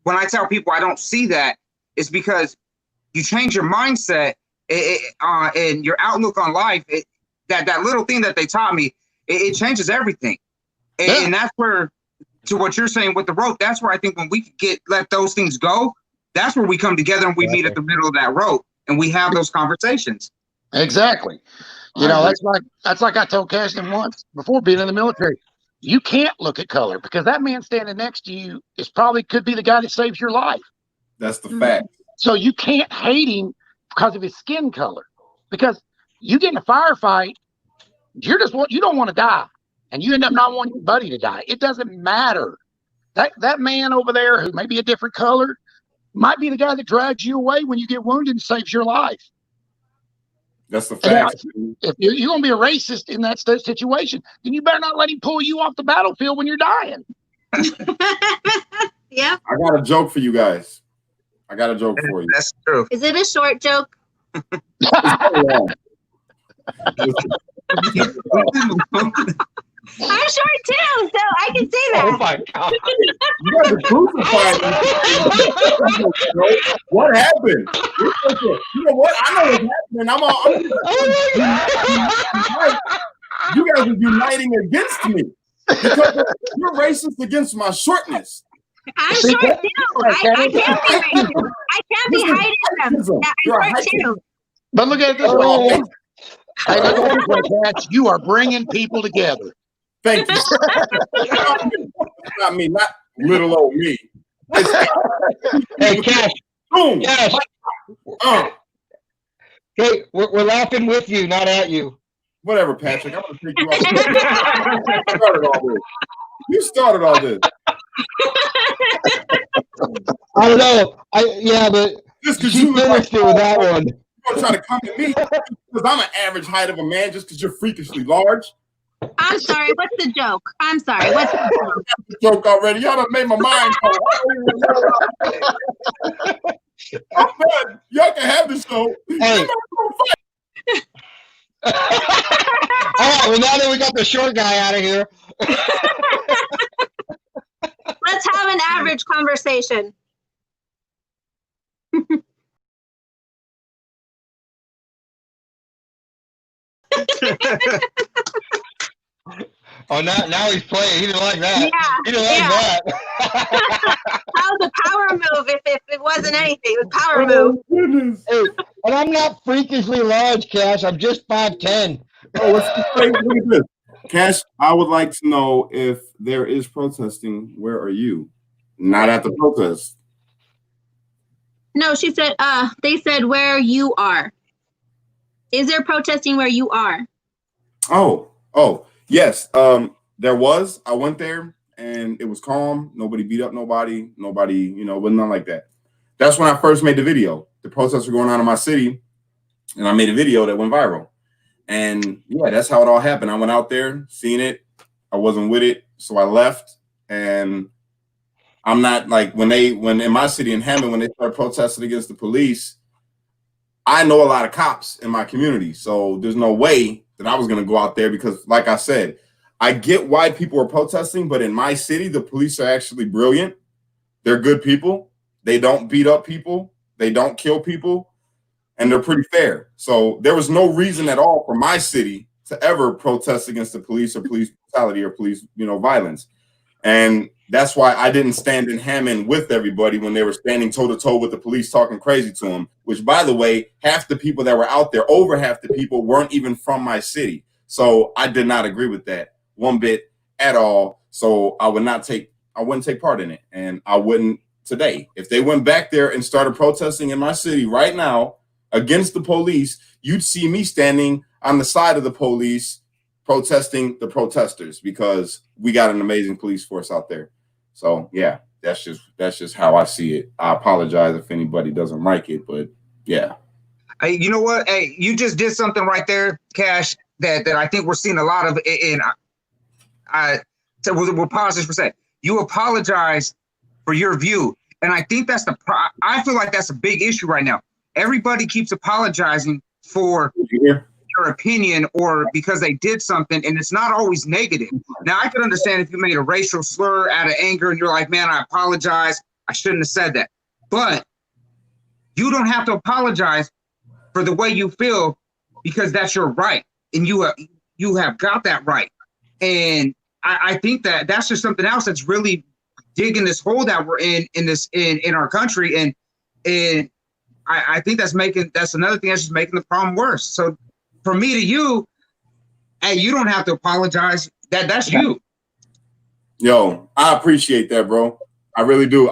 when I tell people I don't see that, it's because you change your mindset and your outlook on life. That little thing that they taught me, it changes everything. And that's where, to what you're saying with the rope, that's where I think when we let those things go, that's where we come together and we meet at the middle of that rope and we have those conversations. Exactly. You know, that's like I told Cashton once before being in the military. You can't look at color because that man standing next to you could be the guy that saves your life. That's the fact. So you can't hate him because of his skin color, because you get in a firefight, you don't want to die, and you end up not wanting your buddy to die. It doesn't matter. That man over there who may be a different color might be the guy that drags you away when you get wounded and saves your life. That's the fact. If you're going to be a racist in that situation, then you better not let him pull you off the battlefield when you're dying. Yeah. I got a joke for you guys. I got a joke for you. That's true. Is it a short joke? I'm short too, so I can say that. Oh my God. You guys are crucified. What happened? You know what? I know what's happening. You guys are uniting against me because you're racist against my shortness. I'm short too. I can't be racist. I can't be hiding them. Yeah, I'm short too. But look at it this way. Hey, look at it this way, Cash. You are bringing people together. Thank you. Not me, not little old me. Hey, Cash. Boom. Cash. Hey, we're laughing with you, not at you. Whatever, Patrick. I'm gonna take you off. You started all this. I don't know. But just because you finished it with that one. You're trying to come at me because I'm an average height of a man just because you're freakishly large. I'm sorry. What's the joke? I'm sorry. What's the joke already? Y'all done made my mind go. I'm bad. Y'all can have this show. Hey. All right, well, now that we got the short guy out of here. Let's have an average conversation. Oh, now he's playing. He didn't like that. Yeah, he didn't like that. That was a power move. If it wasn't anything, it was power move. Goodness. Hey, and I'm not freakishly large, Cash. I'm just 5'10". Oh, look at this. Cash, I would like to know if there is protesting, where are you? Not at the protest. No, she said, they said where you are. Is there protesting where you are? Oh, yes. There was. I went there and it was calm. Nobody beat up nobody. Nobody, but nothing like that. That's when I first made the video. The protests were going on in my city, and I made a video that went viral. And yeah, that's how it all happened. I went out there, seen it. I wasn't with it, so I left. And I'm not like when in my city in Hammond, when they started protesting against the police, I know a lot of cops in my community, so there's no way that I was going to go out there because, like I said, I get why people are protesting, but in my city, the police are actually brilliant. They're good people. They don't beat up people. They don't kill people, and they're pretty fair. So there was no reason at all for my city to ever protest against the police or police brutality or police, violence. And that's why I didn't stand in Hammond with everybody when they were standing toe-to-toe with the police talking crazy to them, which, by the way, half the people that were out there, over half the people, weren't even from my city. So I did not agree with that one bit at all. So I wouldn't take part in it. And I wouldn't today. If they went back there and started protesting in my city right now against the police, you'd see me standing on the side of the police protesting the protesters, because we got an amazing police force out there. So yeah, that's just how I see it. I apologize if anybody doesn't like it, but yeah. Hey, you know what? Hey, you just did something right there, Cash, that I think we're seeing a lot of. So we'll pause this for a second. You apologize for your view, and I think that's I feel like that's a big issue right now. Everybody keeps apologizing for their opinion or because they did something, and it's not always negative. Now, I could understand if you made a racial slur out of anger and you're like, man, I apologize, I shouldn't have said that. But you don't have to apologize for the way you feel, because that's your right, and you have got that right. And I think that's just something else that's really digging this hole that we're in our country, and I think that's another thing that's just making the problem worse. So from me to you, hey, you don't have to apologize. That's you. Yo, I appreciate that, bro. I really do.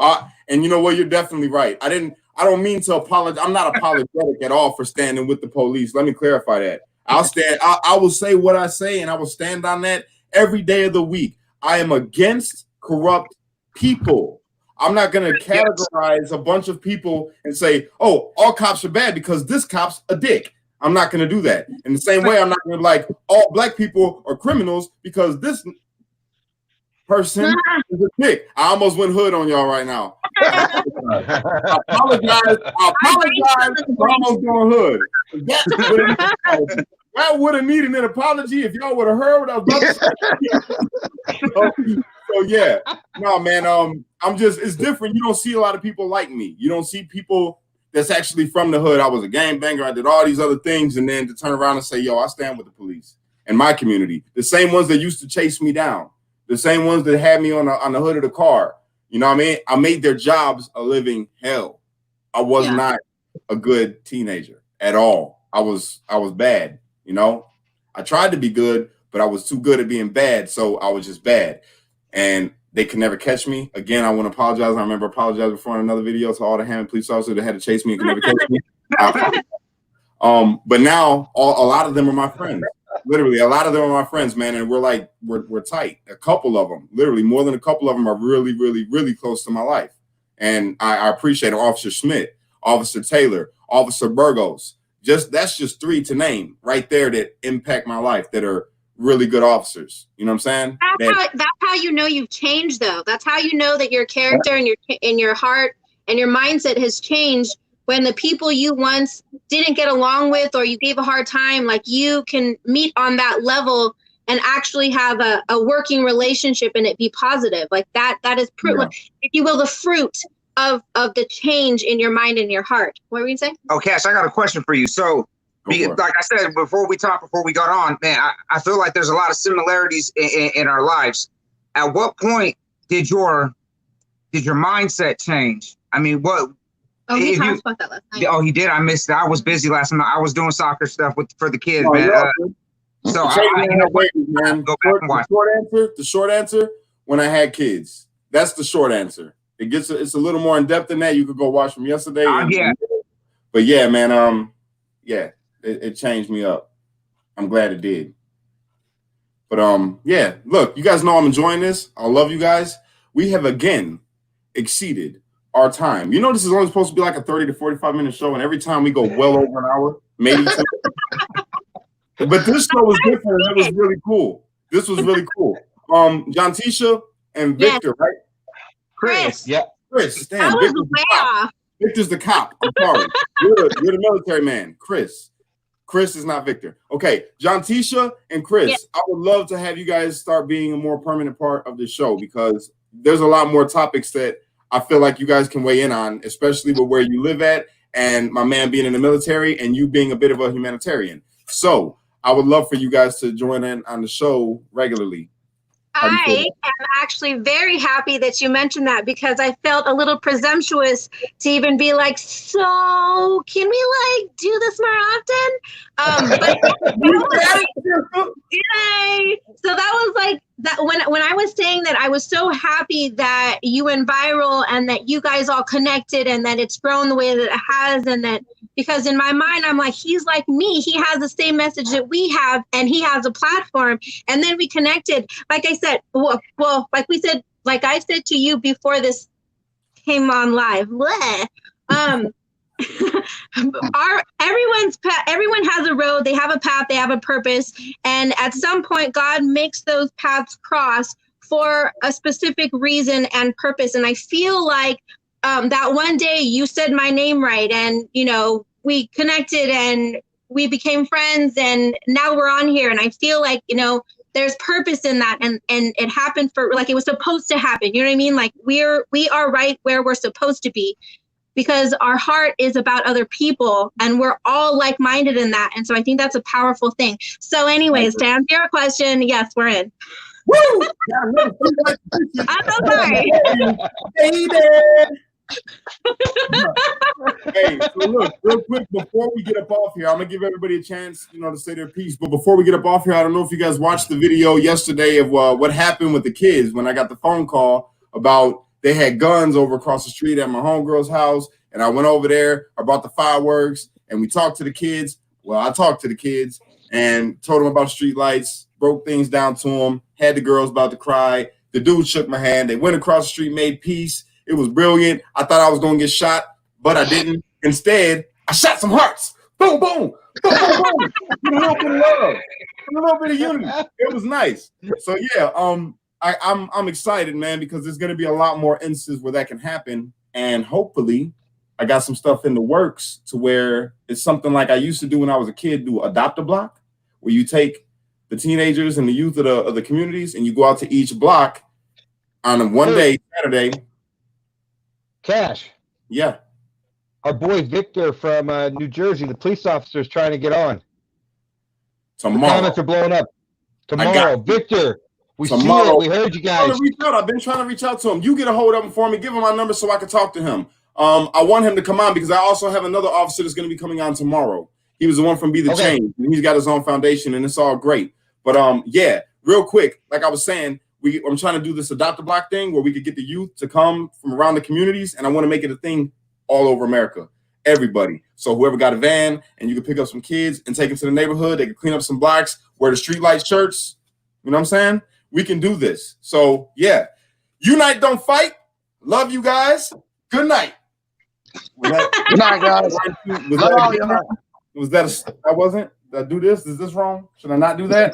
And you know what? You're definitely right. I don't mean to apologize. I'm not apologetic at all for standing with the police. Let me clarify that. I will say what I say, and I will stand on that every day of the week. I am against corrupt people. I'm not going to categorize a bunch of people and say, oh, all cops are bad because this cop's a dick. I'm not going to do that. In the same way, I'm not going to like all black people are criminals because this person is a dick. I almost went hood on y'all right now. I apologize. For almost going hood. That would have needed an apology if y'all would have heard what I was about to say. So yeah, no, man. It's different. You don't see a lot of people like me. You don't see people that's actually from the hood. I was a gangbanger. I did all these other things, and then to turn around and say, yo, I stand with the police in my community. The same ones that used to chase me down. The same ones that had me on the hood of the car. You know what I mean? I made their jobs a living hell. I was not a good teenager at all. I was bad. You know, I tried to be good, but I was too good at being bad. So I was just bad. And they could never catch me. Again, I want to apologize. I remember apologizing before in another video to all the Hammond police officers that had to chase me and could never catch me. But now a lot of them are my friends. Literally, a lot of them are my friends, man. And we're tight. A couple of them, literally more than a couple of them, are really, really, really close to my life. And I appreciate them. Officer Schmidt, Officer Taylor, Officer Burgos. That's just three to name right there that impact my life, that are really good officers. You know what I'm saying? That's how you know you've changed, though. That's how you know that your character and your heart and your mindset has changed, when the people you once didn't get along with or you gave a hard time, like, you can meet on that level and actually have a working relationship and it be positive. Like that is if you will, the fruit of the change in your mind and your heart. What were you saying? Oh, Cash, I got a question for you. So, like I said before we got on, man, I feel like there's a lot of similarities in our lives. At what point did your mindset change? I mean, what? Oh, he talked about that last night. Oh, he did. I missed it. I was busy last night. I was doing soccer stuff for the kids, man. So man. Go back and watch. The short answer, when I had kids. That's the short answer. It's a little more in depth than that. You could go watch from yesterday. But yeah, man. It changed me up. I'm glad it did. But yeah, look, you guys know I'm enjoying this. I love you guys. We have again exceeded our time. You know, this is only supposed to be like a 30 to 45 minute show, and every time we go well over an hour, maybe two. But this show was different. It was really cool. This was really cool. John Tisha and Victor, right? Chris. Yeah. Chris. Damn, I was way off. Victor's the cop. I'm sorry. You're the military man. Chris is not Victor. Okay, John Tisha and Chris, Yes. I would love to have you guys start being a more permanent part of the show because there's a lot more topics that I feel like you guys can weigh in on, especially with where you live at and my man being in the military and you being a bit of a humanitarian. So I would love for you guys to join in on the show regularly. I am actually very happy that you mentioned that because I felt a little presumptuous to even be like, so can we like do this more often? But yay! So that was like that when I was saying that I was so happy that you went viral and that you guys all connected and that it's grown the way that it has and that because in my mind I'm like he's like me, he has the same message that we have and he has a platform and then we connected. Like I said, well like I said to you before this came on live. Everyone has a road, they have a path, they have a purpose, and at some point God makes those paths cross for a specific reason and purpose. And I feel like that one day you said my name right and we connected and we became friends and now we're on here and I feel like there's purpose in that and it happened for like it was supposed to happen. You know what I mean? Like we are right where we're supposed to be. Because our heart is about other people and we're all like-minded in that. And so I think that's a powerful thing. So anyways, to answer your question, yes, we're in. Woo! I'm so sorry. Hey, so look, real quick, before we get up off here, I'm going to give everybody a chance, to say their piece. But before we get up off here, I don't know if you guys watched the video yesterday of what happened with the kids when I got the phone call about they had guns over across the street at my homegirl's house, and I went over there. I brought the fireworks, and we talked to the kids. Well, I talked to the kids and told them about streetlights, broke things down to them, had the girls about to cry. The dude shook my hand. They went across the street, made peace. It was brilliant. I thought I was going to get shot, but I didn't. Instead, I shot some hearts. Boom, boom, boom, boom, boom. A little bit of love, a little bit of unity. It was nice. So, yeah, I'm excited, man, because there's going to be a lot more instances where that can happen. And hopefully I got some stuff in the works to where it's something like I used to do when I was a kid, do Adopt-A-Block, where you take the teenagers and the youth of the communities and you go out to each block on a one-day Saturday. Cash. Yeah. Our boy Victor from New Jersey, the police officer, is trying to get on. Tomorrow. The comments are blowing up. Tomorrow. Victor. We see it. We heard you guys. I've been trying to reach out to him. You get a hold of him for me. Give him my number so I can talk to him. I want him to come on because I also have another officer that's going to be coming on tomorrow. He was the one from Be the Change, and he's got his own foundation, and it's all great. But yeah, real quick, like I was saying, I'm trying to do this Adopt-A-Block thing where we could get the youth to come from around the communities, and I want to make it a thing all over America. Everybody. So whoever got a van, and you can pick up some kids and take them to the neighborhood. They can clean up some blocks, wear the streetlight shirts. You know what I'm saying? We can do this. So, yeah. Unite, don't fight. Love you guys. Good night. Good night, guys. I wasn't? Did I do this? Is this wrong? Should I not do that?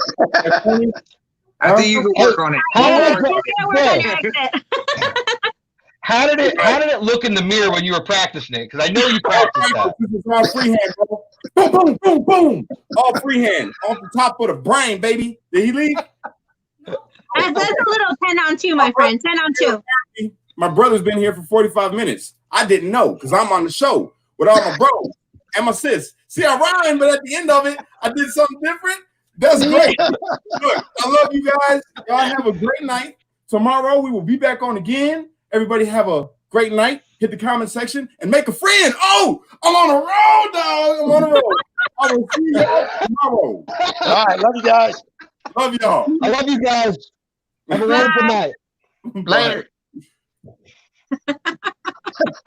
I think you can work on it. How did it look in the mirror when you were practicing it? Because I know you practiced that. This is all freehand, bro. Boom, boom, boom, boom. All freehand. Off the top of the brain, baby. Did he leave? That's a little 10 on 2, my friend. 10 on 2. My brother's been here for 45 minutes. I didn't know because I'm on the show with all my bros and my sis. See, I rhymed, but at the end of it, I did something different. That's great. Look, I love you guys. Y'all have a great night. Tomorrow, we will be back on again. Everybody have a great night. Hit the comment section and make a friend. Oh, I'm on the road, dog. I'm on the road. I will see y'all tomorrow. All right. Love you guys. Love y'all. I love you guys. Have a wonderful night. Later.